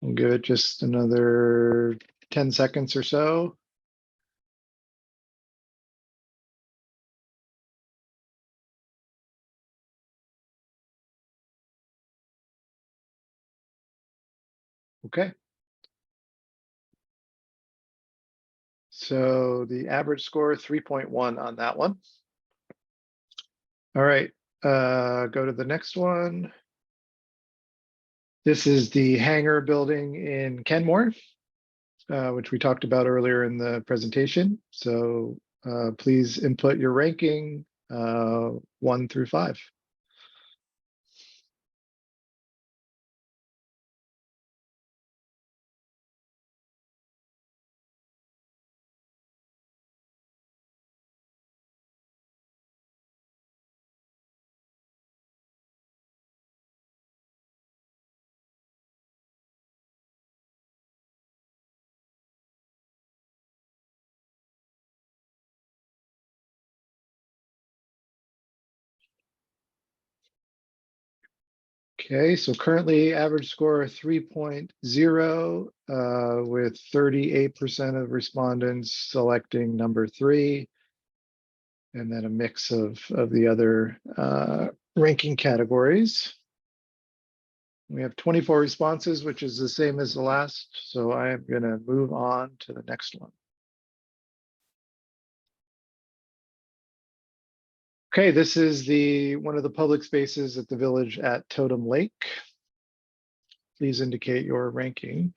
We'll give it just another 10 seconds or so. Okay. So the average score 3.1 on that one. All right, go to the next one. This is the hangar building in Kenmore, which we talked about earlier in the presentation. So please input your ranking 1 through 5. Okay, so currently average score 3.0 with 38% of respondents selecting number 3, and then a mix of the other ranking categories. We have 24 responses, which is the same as the last, so I am going to move on to the next one. Okay, this is one of the public spaces at the village at Totem Lake. Please indicate your ranking.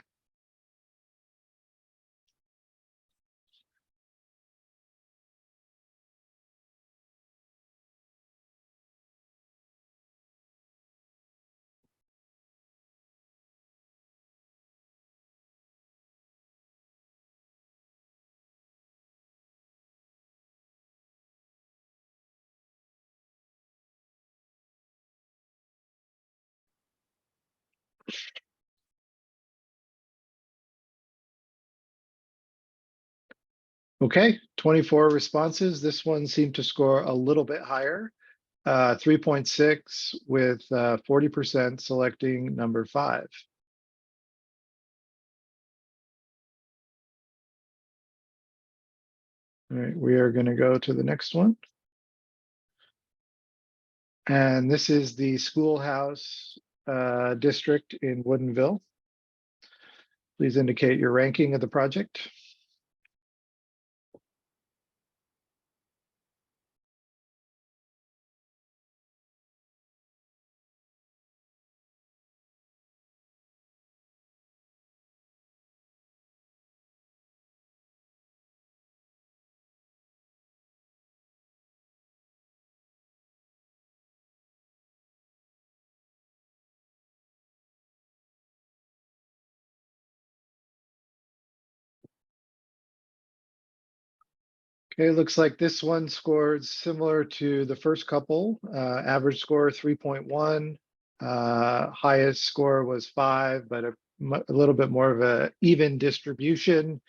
Okay, 24 responses. This one seemed to score a little bit higher, 3.6 with 40% selecting number 5. All right, we are going to go to the next one. And this is the schoolhouse district in Woodinville. Please indicate your ranking of the project. Okay, looks like this one scored similar to the first couple. Average score 3.1. Highest score was 5, but a little bit more of a even distribution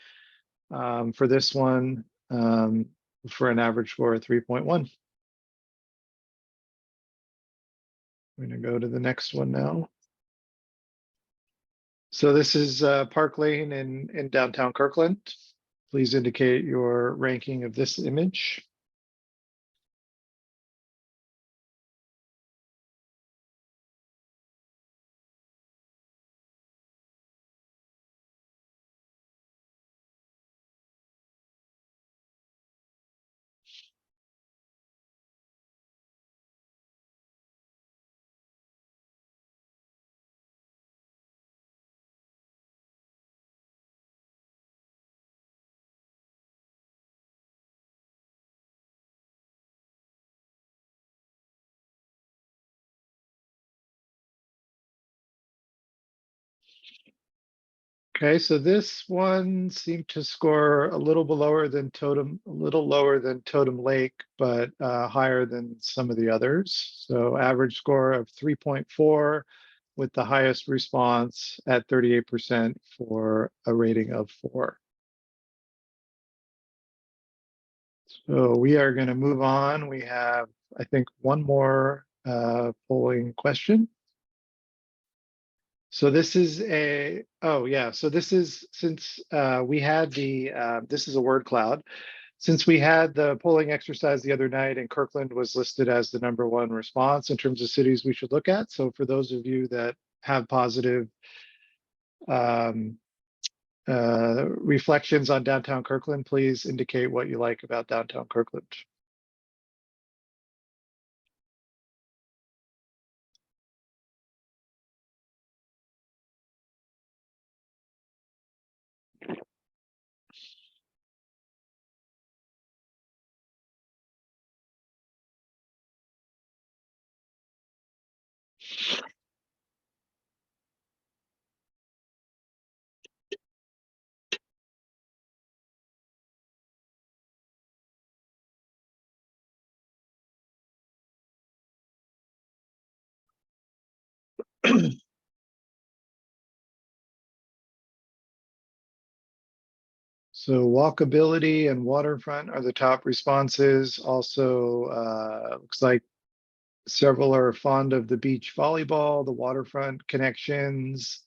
for this one, for an average score of 3.1. I'm going to go to the next one now. So this is Park Lane in downtown Kirkland. Please indicate your ranking of this image. Okay, so this one seemed to score a little lower than Totem Lake, but higher than some of the others. So average score of 3.4 with the highest response at 38% for a rating of 4. So we are going to move on. We have, I think, one more polling question. So this is so this is, since we had this is a word cloud. Since we had the polling exercise the other night and Kirkland was listed as the #1 response in terms of cities we should look at. So for those of you that have positive reflections on downtown Kirkland, please indicate what you like about downtown Kirkland. So walkability and waterfront are the top responses. Also, looks like several are fond of the beach volleyball, the waterfront connections,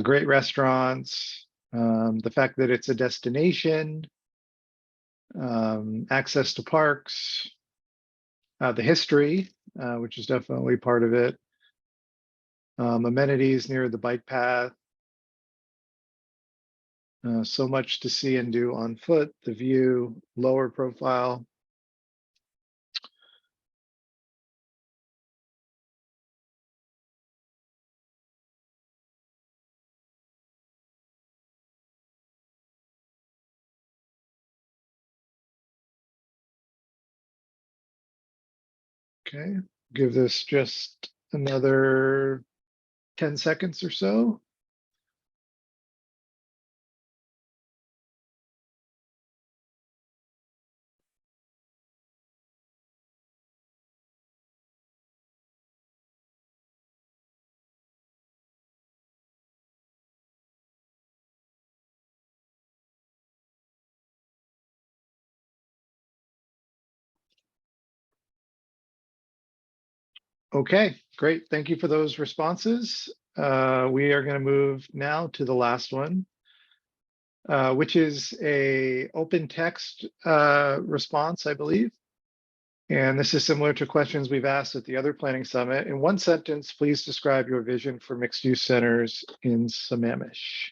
great restaurants, the fact that it's a destination, access to parks, the history, which is definitely part of it, amenities near the bike path, so much to see and do on foot, the view, lower profile. Okay, give this just another 10 seconds or so. Okay, great. Thank you for those responses. We are going to move now to the last one, which is a open text response, I believe. And this is similar to questions we've asked at the other planning summit. In one sentence, please describe your vision for mixed use centers in Sammamish.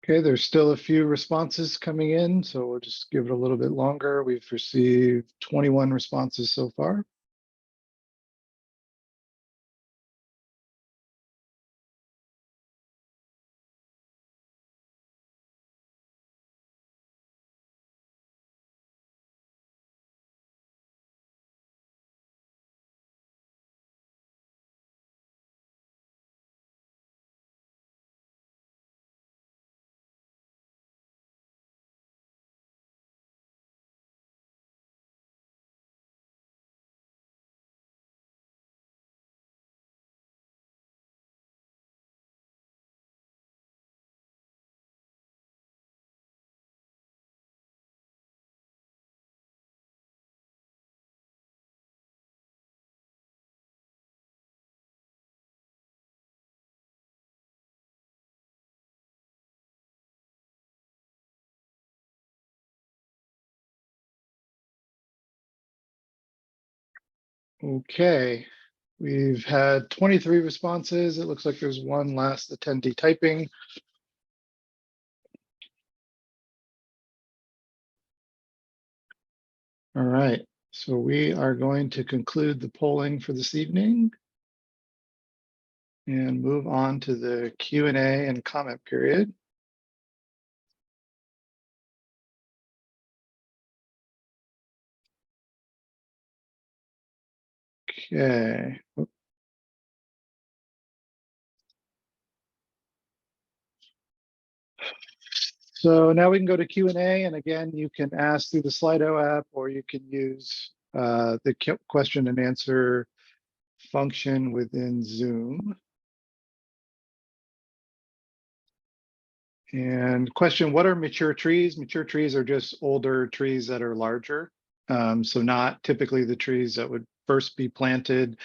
Okay, there's still a few responses coming in, so we'll just give it a little bit longer. We've received 21 responses so far. Okay, we've had 23 responses. It looks like there's one last attendee typing. All right, so we are going to conclude the polling for this evening and move on to the Q&A and comment period. Okay. So now we can go to Q&A, and again, you can ask through the Slido app, or you can use the question and answer function within Zoom. And question, what are mature trees? Mature trees are just older trees that are larger. So not typically the trees that would first be planted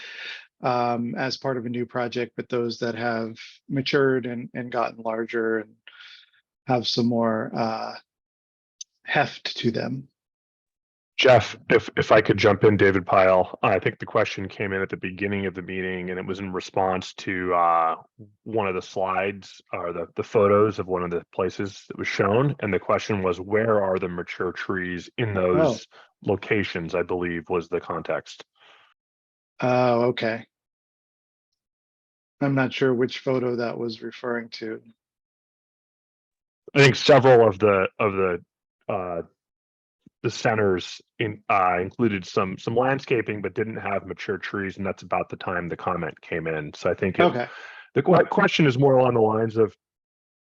as part of a new project, but those that have matured and gotten larger and have some more heft to them. Jeff, if I could jump in, David Pyle, I think the question came in at the beginning of the meeting and it was in response to one of the slides or the photos of one of the places that was shown. And the question was, where are the mature trees in those locations, I believe was the context. Oh, okay. I'm not sure which photo that was referring to. I think several of the centers included some landscaping, but didn't have mature trees, and that's about the time the comment came in. So I think the question is more along the lines of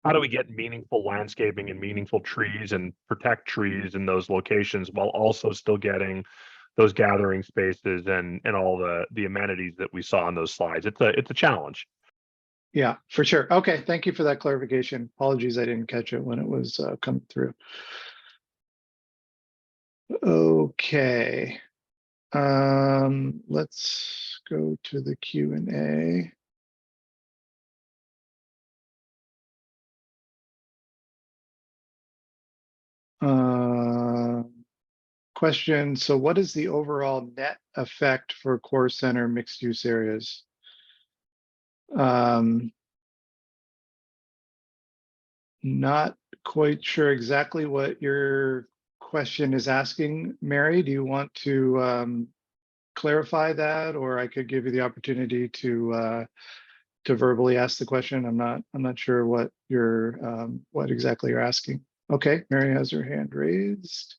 how do we get meaningful landscaping and meaningful trees and protect trees in those locations while also still getting those gathering spaces and all the amenities that we saw on those slides. It's a challenge. Yeah, for sure. Okay, thank you for that clarification. Apologies, I didn't catch it when it was coming through. Okay, let's go to the Q&A. Question, so what is the overall net effect for core center mixed use areas? Not quite sure exactly what your question is asking, Mary. Do you want to clarify that, or I could give you the opportunity to verbally ask the question? I'm not sure what you're what exactly you're asking. Okay, Mary has her hand raised.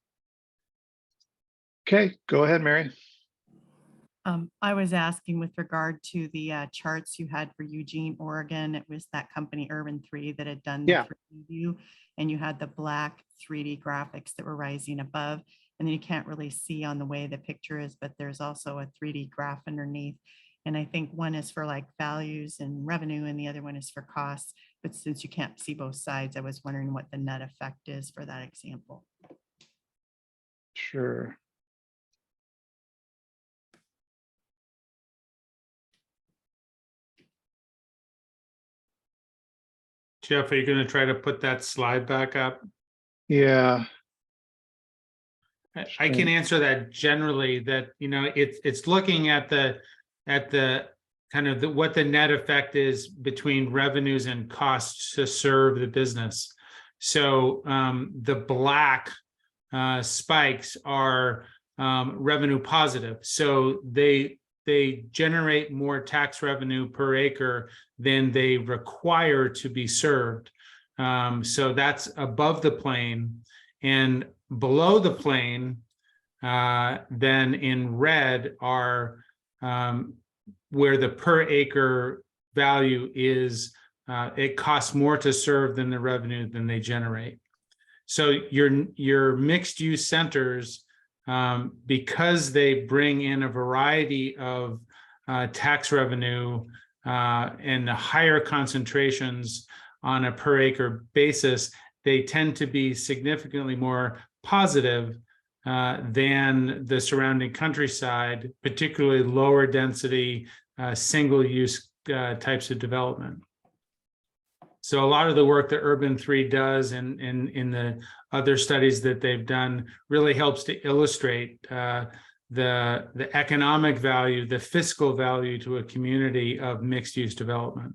Okay, go ahead, Mary. I was asking with regard to the charts you had for Eugene, Oregon. It was that company Urban 3 that had done the 3D view, and you had the black 3D graphics that were rising above, and then you can't really see on the way the picture is, but there's also a 3D graph underneath. And I think one is for like values and revenue and the other one is for costs. But since you can't see both sides, I was wondering what the net effect is for that example. Sure. Jeff, are you going to try to put that slide back up? Yeah. I can answer that generally, that, you know, it's looking at the kind of what the net effect is between revenues and costs to serve the business. So the black spikes are revenue positive. So they generate more tax revenue per acre than they require to be served. So that's above the plane. And below the plane, then in red are where the per acre value is, it costs more to serve than the revenue than they generate. So your mixed use centers, because they bring in a variety of tax revenue and the higher concentrations on a per acre basis, they tend to be significantly more positive than the surrounding countryside, particularly lower density, single use types of development. So a lot of the work that Urban 3 does and in the other studies that they've done really helps to illustrate the economic value, the fiscal value to a community of mixed use development.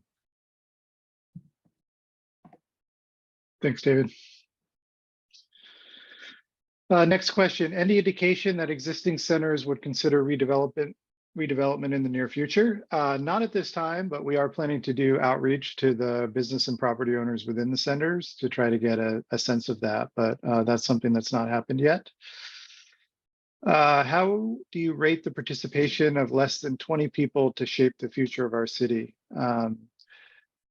Thanks, David. Next question. Any indication that existing centers would consider redevelopment in the near future? Not at this time, but we are planning to do outreach to the business and property owners within the centers to try to get a sense of that, but that's something that's not happened yet. How do you rate the participation of less than 20 people to shape the future of our city?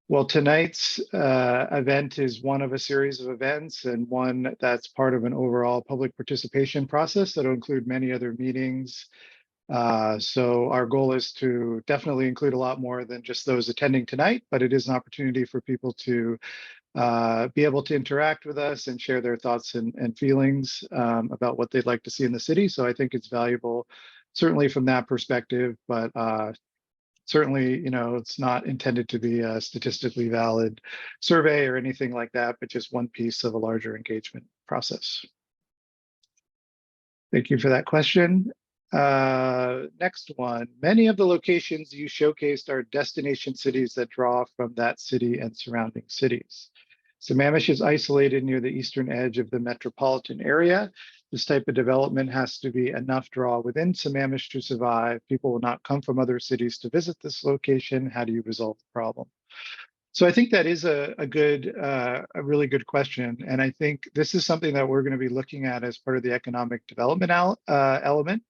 Well, tonight's event is one of a series of events and one that's part of an overall public participation process that'll include many other meetings. So our goal is to definitely include a lot more than just those attending tonight, but it is an opportunity for people to be able to interact with us and share their thoughts and feelings about what they'd like to see in the city. So I think it's valuable, certainly from that perspective, but certainly, you know, it's not intended to be a statistically valid survey or anything like that, but just one piece of a larger engagement process. Thank you for that question. Next one. Many of the locations you showcased are destination cities that draw from that city and surrounding cities. Sammamish is isolated near the eastern edge of the metropolitan area. This type of development has to be enough draw within Sammamish to survive. People will not come from other cities to visit this location. How do you resolve the problem? So I think that is a really good question. And I think this is something that we're going to be looking at as part of the economic development element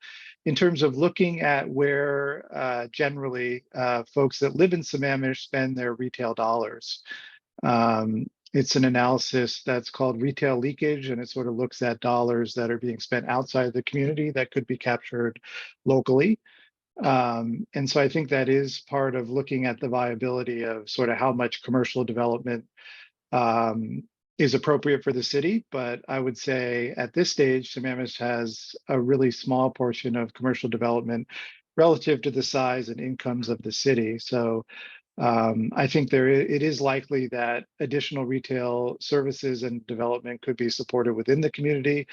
in terms of looking at where generally folks that live in Sammamish spend their retail dollars. It's an analysis that's called retail leakage, and it sort of looks at dollars that are being spent outside the community that could be captured locally. And so I think that is part of looking at the viability of sort of how much commercial development is appropriate for the city. But I would say at this stage, Sammamish has a really small portion of commercial development relative to the size and incomes of the city. So I think it is likely that additional retail services and development could be supported within the community.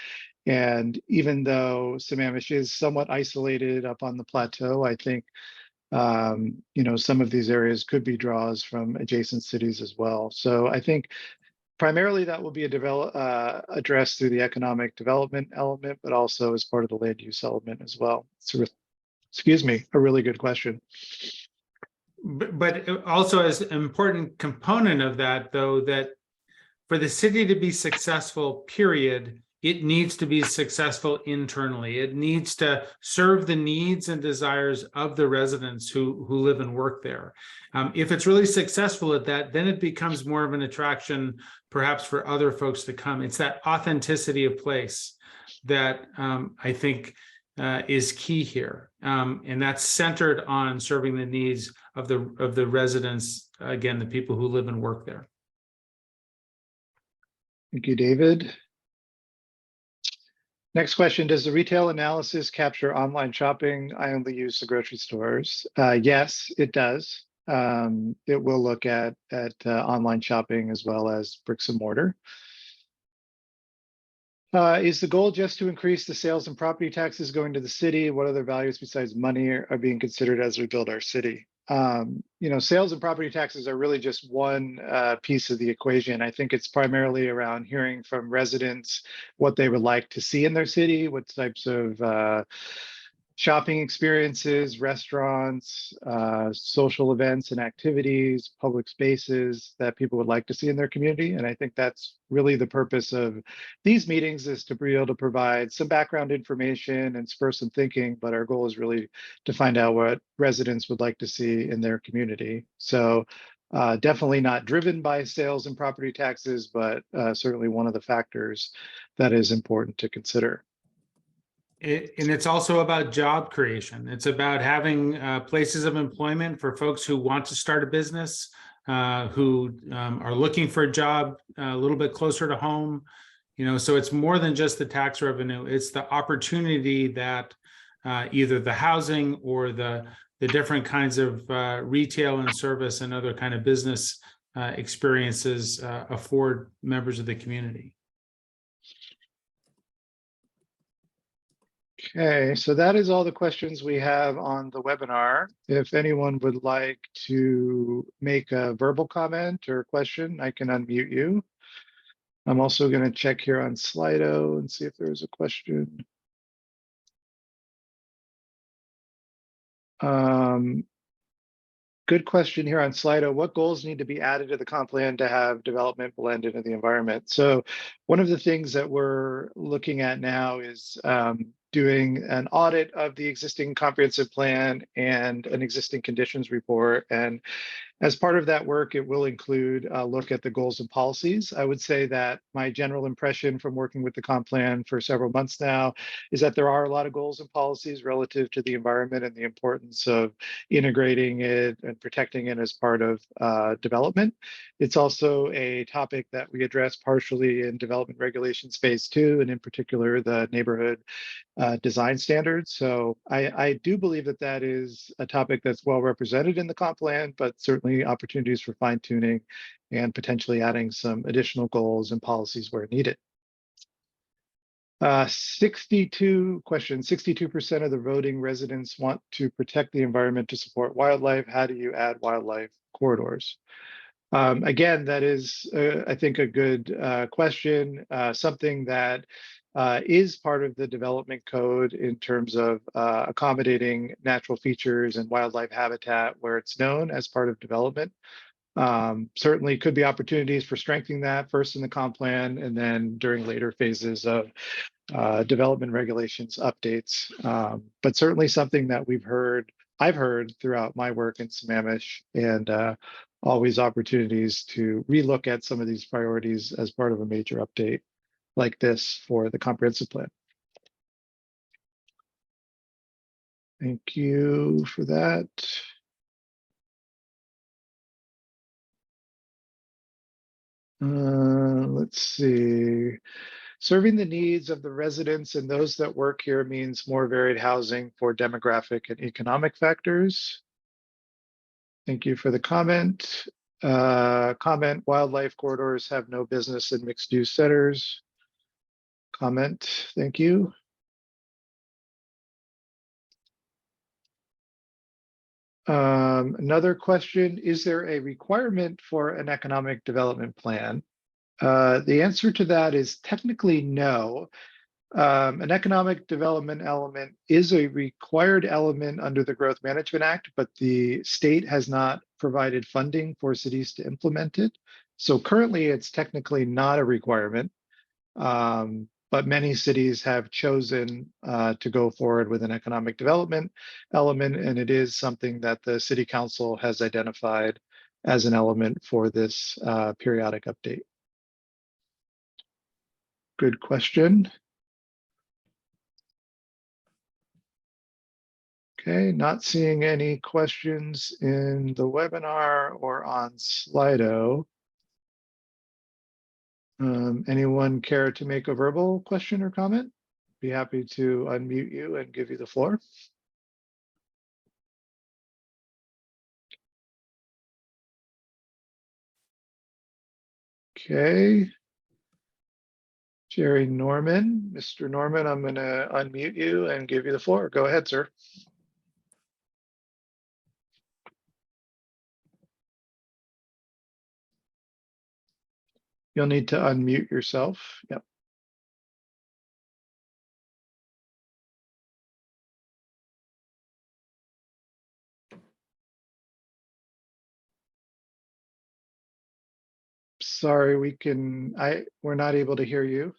And even though Sammamish is somewhat isolated up on the plateau, I think you know, some of these areas could be draws from adjacent cities as well. So I think primarily that will be addressed through the economic development element, but also as part of the land use element as well. So, excuse me, a really good question. But also as an important component of that, though, that for the city to be successful, period, it needs to be successful internally. It needs to serve the needs and desires of the residents who live and work there. If it's really successful at that, then it becomes more of an attraction, perhaps for other folks to come. It's that authenticity of place that I think is key here, and that's centered on serving the needs of the residents. Again, the people who live and work there. Thank you, David. Next question, does the retail analysis capture online shopping? I only use the grocery stores. Yes, it does. It will look at online shopping as well as bricks and mortar. Is the goal just to increase the sales and property taxes going to the city? What other values besides money are being considered as we build our city? Sales and property taxes are really just one piece of the equation. I think it's primarily around hearing from residents what they would like to see in their city, what types of shopping experiences, restaurants, social events and activities, public spaces that people would like to see in their community. And I think that's really the purpose of these meetings, is to be able to provide some background information and spur some thinking, but our goal is really to find out what residents would like to see in their community. So definitely not driven by sales and property taxes, but certainly one of the factors that is important to consider. And it's also about job creation. It's about having places of employment for folks who want to start a business, who are looking for a job a little bit closer to home. So it's more than just the tax revenue. It's the opportunity that either the housing or the different kinds of retail and service and other kind of business experiences afford members of the community. Okay, so that is all the questions we have on the webinar. If anyone would like to make a verbal comment or question, I can unmute you. I'm also going to check here on Slido and see if there's a question. Good question here on Slido. What goals need to be added to the comp plan to have development blend into the environment? So one of the things that we're looking at now is doing an audit of the existing comprehensive plan and an existing conditions report. And as part of that work, it will include a look at the goals and policies. I would say that my general impression from working with the comp plan for several months now is that there are a lot of goals and policies relative to the environment and the importance of integrating it and protecting it as part of development. It's also a topic that we address partially in development regulations phase 2, and in particular, the neighborhood design standards. So I do believe that that is a topic that's well represented in the comp plan, but certainly opportunities for fine tuning and potentially adding some additional goals and policies where needed. 62 questions, 62% of the voting residents want to protect the environment to support wildlife. How do you add wildlife corridors? Again, that is, I think, a good question, something that is part of the development code in terms of accommodating natural features and wildlife habitat where it's known as part of development. Certainly could be opportunities for strengthening that first in the comp plan and then during later phases of development regulations updates. But certainly something that I've heard throughout my work in Sammamish, and always opportunities to relook at some of these priorities as part of a major update like this for the comprehensive plan. Thank you for that. Let's see. Serving the needs of the residents and those that work here means more varied housing for demographic and economic factors. Thank you for the comment. Comment, wildlife corridors have no business in mixed use centers. Comment, thank you. Another question, is there a requirement for an economic development plan? The answer to that is technically no. An economic development element is a required element under the Growth Management Act, but the state has not provided funding for cities to implement it. So currently it's technically not a requirement, but many cities have chosen to go forward with an economic development element, and it is something that the City Council has identified as an element for this periodic update. Good question. Okay, not seeing any questions in the webinar or on Slido. Anyone care to make a verbal question or comment? Be happy to unmute you and give you the floor. Okay. Jerry Norman, Mr. Norman, I'm going to unmute you and give you the floor. Go ahead, sir. You'll need to unmute yourself. Yep. Sorry, we're not able to hear you.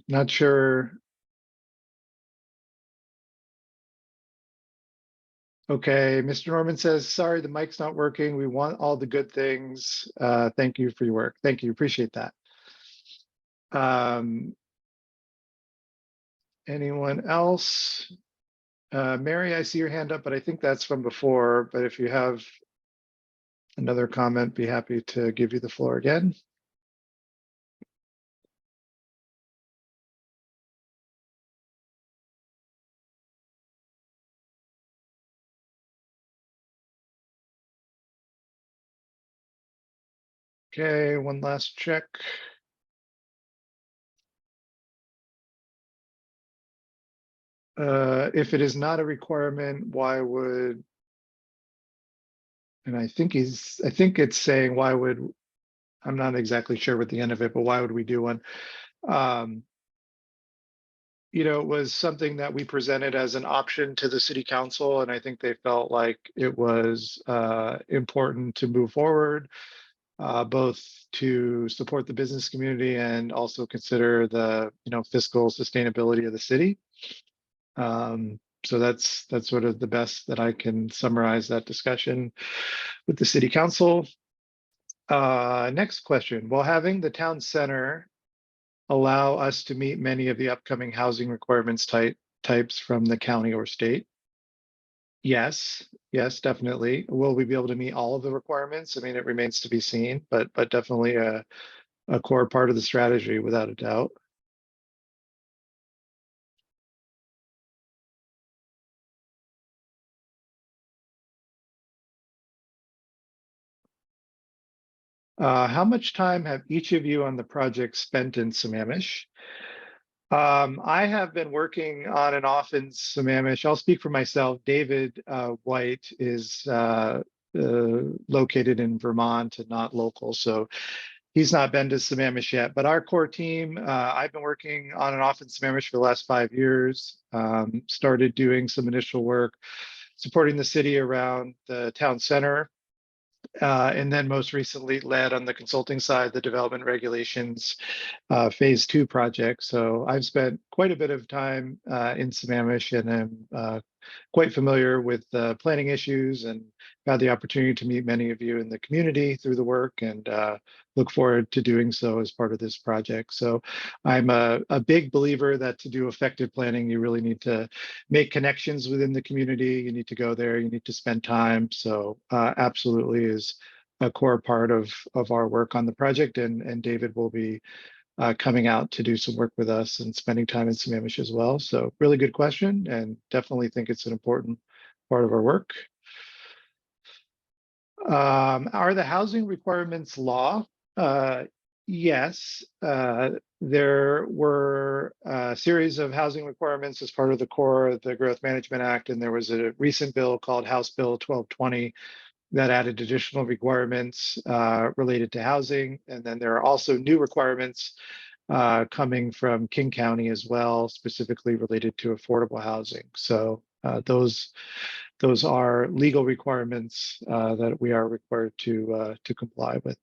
Not sure. Okay, Mr. Norman says, sorry, the mic's not working. We want all the good things. Thank you for your work. Thank you, appreciate that. Anyone else? Mary, I see your hand up, but I think that's from before. But if you have another comment, be happy to give you the floor again. Okay, one last check. If it is not a requirement, why would, and I think it's saying, why would, I'm not exactly sure what the end of it, but why would we do one? You know, it was something that we presented as an option to the city council, and I think they felt like it was important to move forward, both to support the business community and also consider the, you know, fiscal sustainability of the city. So that's sort of the best that I can summarize that discussion with the city council. Next question. Will having the town center allow us to meet many of the upcoming housing requirements types from the county or state? Yes, definitely. Will we be able to meet all of the requirements? I mean, it remains to be seen, but definitely a core part of the strategy without a doubt. How much time have each of you on the project spent in Sammamish? I have been working on and off in Sammamish. I'll speak for myself. David White is located in Vermont and not local, so he's not been to Sammamish yet. But our core team, I've been working on and off in Sammamish for the last 5 years. Started doing some initial work supporting the city around the town center. And then most recently led on the consulting side, the development regulations phase 2 project. So I've spent quite a bit of time in Sammamish, and I'm quite familiar with planning issues, and had the opportunity to meet many of you in the community through the work, and look forward to doing so as part of this project. So I'm a big believer that to do effective planning, you really need to make connections within the community. You need to go there, you need to spend time. So absolutely is a core part of our work on the project, and David will be coming out to do some work with us and spending time in Sammamish as well. So really good question, and definitely think it's an important part of our work. Are the housing requirements law? Yes, there were a series of housing requirements as part of the core of the Growth Management Act, and there was a recent bill called House Bill 1220 that added additional requirements related to housing. And then there are also new requirements coming from King County as well, specifically related to affordable housing. So those are legal requirements that we are required to comply with.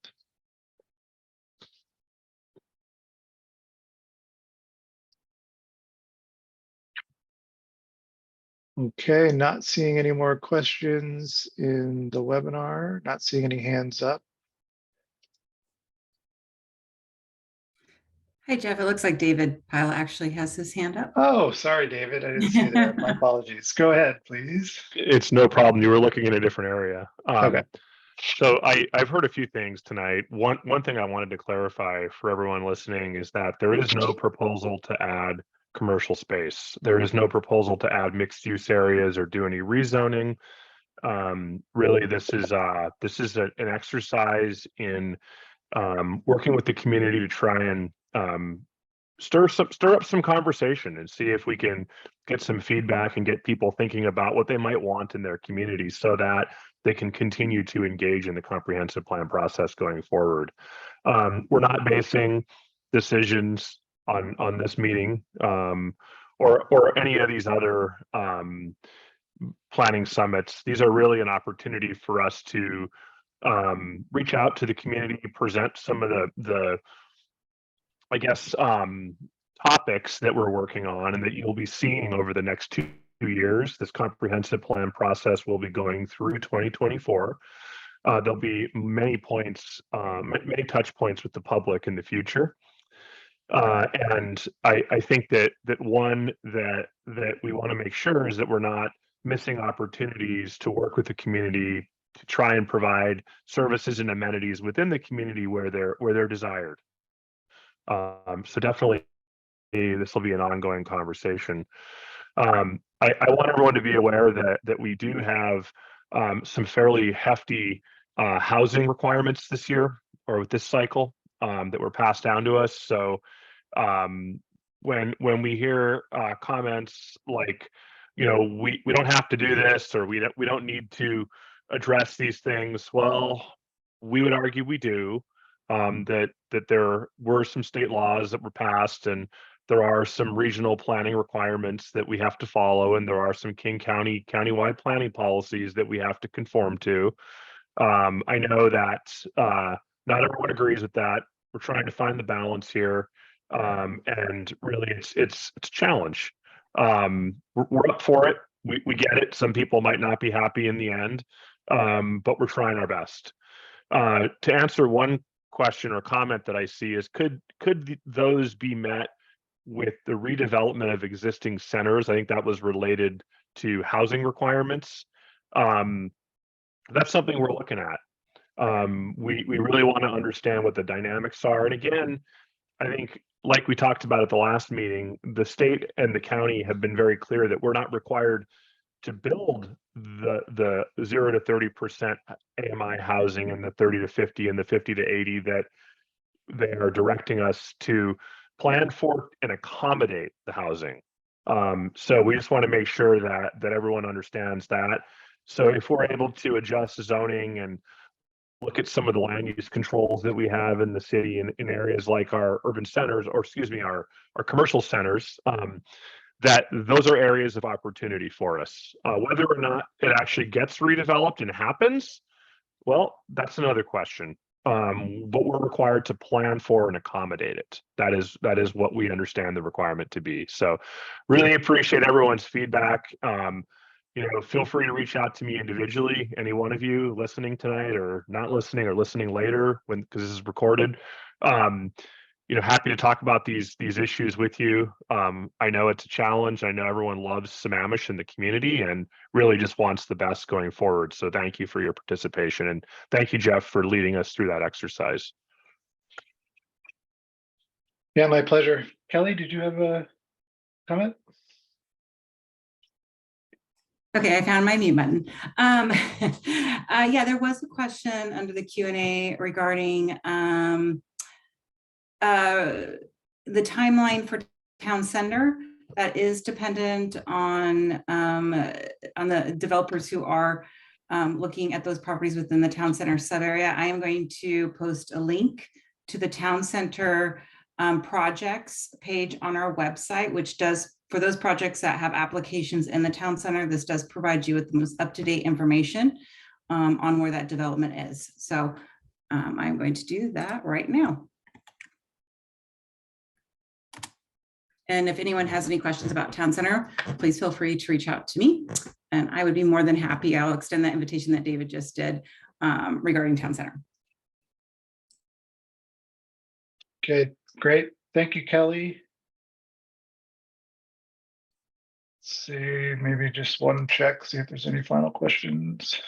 Okay, not seeing any more questions in the webinar, not seeing any hands up. Hi, Jeff. It looks like David Pyle actually has his hand up. Oh, sorry, David. I didn't see that. My apologies. Go ahead, please. It's no problem. You were looking in a different area. Okay. So I've heard a few things tonight. One thing I wanted to clarify for everyone listening is that there is no proposal to add commercial space. There is no proposal to add mixed use areas or do any rezoning. Really, this is an exercise in working with the community to try and stir up some conversation and see if we can get some feedback and get people thinking about what they might want in their community so that they can continue to engage in the comprehensive plan process going forward. We're not basing decisions on this meeting or any of these other planning summits. These are really an opportunity for us to reach out to the community, present some of the I guess, topics that we're working on and that you'll be seeing over the next 2 years. This comprehensive plan process will be going through 2024. There'll be many points, many touch points with the public in the future. And I think that one that we want to make sure is that we're not missing opportunities to work with the community to try and provide services and amenities within the community where they're desired. So definitely this will be an ongoing conversation. I want everyone to be aware that we do have some fairly hefty housing requirements this year or with this cycle that were passed down to us. So when we hear comments like, you know, we don't have to do this or we don't need to address these things, well, we would argue we do. That there were some state laws that were passed and there are some regional planning requirements that we have to follow, and there are some King County countywide planning policies that we have to conform to. I know that not everyone agrees with that. We're trying to find the balance here, and really, it's a challenge. We're up for it. We get it. Some people might not be happy in the end, but we're trying our best. To answer one question or comment that I see is could those be met with the redevelopment of existing centers? I think that was related to housing requirements. That's something we're looking at. We really want to understand what the dynamics are. And again, I think like we talked about at the last meeting, the state and the county have been very clear that we're not required to build the 0 to 30% AMI housing and the 30 to 50 and the 50 to 80 that they are directing us to plan for and accommodate the housing. So we just want to make sure that everyone understands that. So if we're able to adjust zoning and look at some of the land use controls that we have in the city in areas like our urban centers, or excuse me, our commercial centers, that those are areas of opportunity for us. Whether or not it actually gets redeveloped and happens, well, that's another question. But we're required to plan for and accommodate it. That is what we understand the requirement to be. So really appreciate everyone's feedback. You know, feel free to reach out to me individually, any one of you listening tonight or not listening or listening later because this is recorded. You know, happy to talk about these issues with you. I know it's a challenge. I know everyone loves Sammamish in the community and really just wants the best going forward. So thank you for your participation. And thank you, Jeff, for leading us through that exercise. Yeah, my pleasure. Kelly, did you have a comment? Okay, I found my mute button. Yeah, there was a question under the Q&A regarding the timeline for town center. That is dependent on the developers who are looking at those properties within the town center sub-area. I am going to post a link to the town center projects page on our website, which does, for those projects that have applications in the town center, this does provide you with the most up-to-date information on where that development is. So I'm going to do that right now. And if anyone has any questions about Town Center, please feel free to reach out to me. And I would be more than happy. I'll extend that invitation that David just did regarding Town Center. Okay, great. Thank you, Kelly. Let's see, maybe just one check, see if there's any final questions.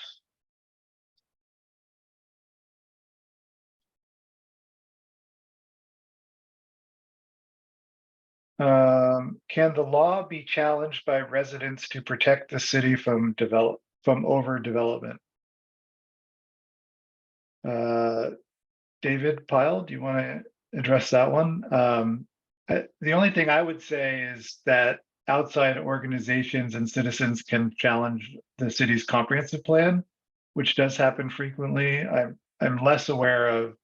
Can the law be challenged by residents to protect the city from overdevelopment? David Pyle, do you want to address that one? The only thing I would say is that outside organizations and citizens can challenge the city's comprehensive plan, which does happen frequently. I'm less aware of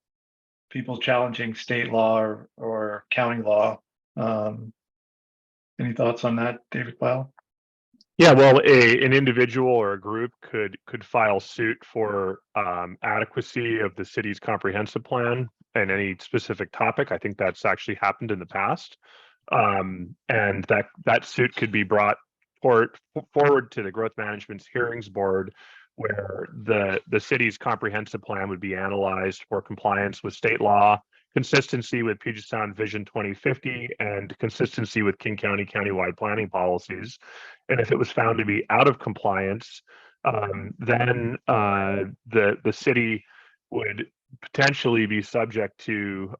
people challenging state law or county law. Any thoughts on that, David Pyle? Yeah, well, an individual or a group could file suit for adequacy of the city's comprehensive plan and any specific topic. I think that's actually happened in the past, and that suit could be brought forward to the Growth Management's hearings board, where the city's comprehensive plan would be analyzed for compliance with state law, consistency with Puget Sound Vision 2050, and consistency with King County countywide planning policies. And if it was found to be out of compliance, then the city would potentially be subject to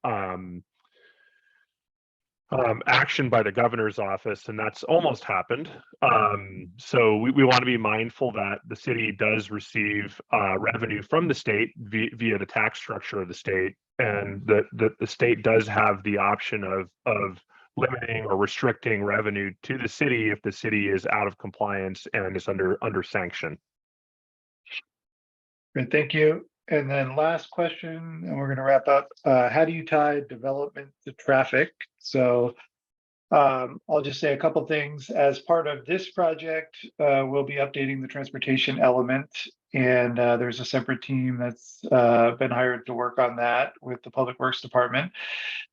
action by the governor's office, and that's almost happened. So we want to be mindful that the city does receive revenue from the state via the tax structure of the state, and that the state does have the option of limiting or restricting revenue to the city if the city is out of compliance and is under sanction. Great, thank you. And then last question, and we're going to wrap up. How do you tie development to traffic? So I'll just say a couple things. As part of this project, we'll be updating the transportation element, and there's a separate team that's been hired to work on that with the Public Works Department.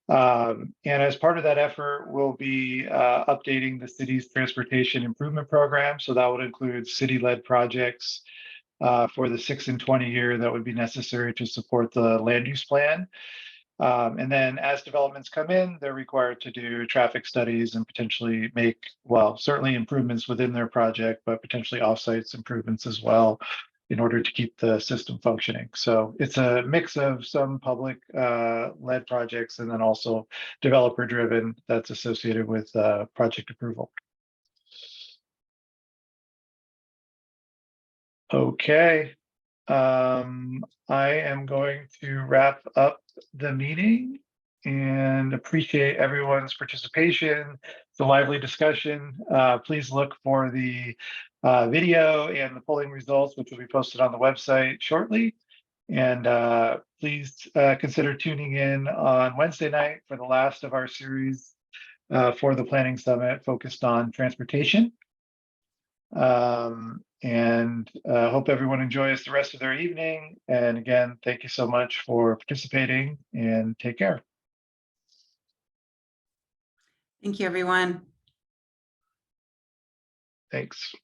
And as part of that effort, we'll be updating the city's transportation improvement program. So that would include city-led projects for the 6 and 20 year that would be necessary to support the land use plan. And then as developments come in, they're required to do traffic studies and potentially make, well, certainly improvements within their project, but potentially offsites improvements as well in order to keep the system functioning. So it's a mix of some public led projects and then also developer driven that's associated with project approval. Okay, I am going to wrap up the meeting and appreciate everyone's participation. It's a lively discussion. Please look for the video and the polling results, which will be posted on the website shortly. And please consider tuning in on Wednesday night for the last of our series for the Planning Summit focused on transportation. And hope everyone enjoys the rest of their evening. And again, thank you so much for participating and take care. Thank you, everyone. Thanks.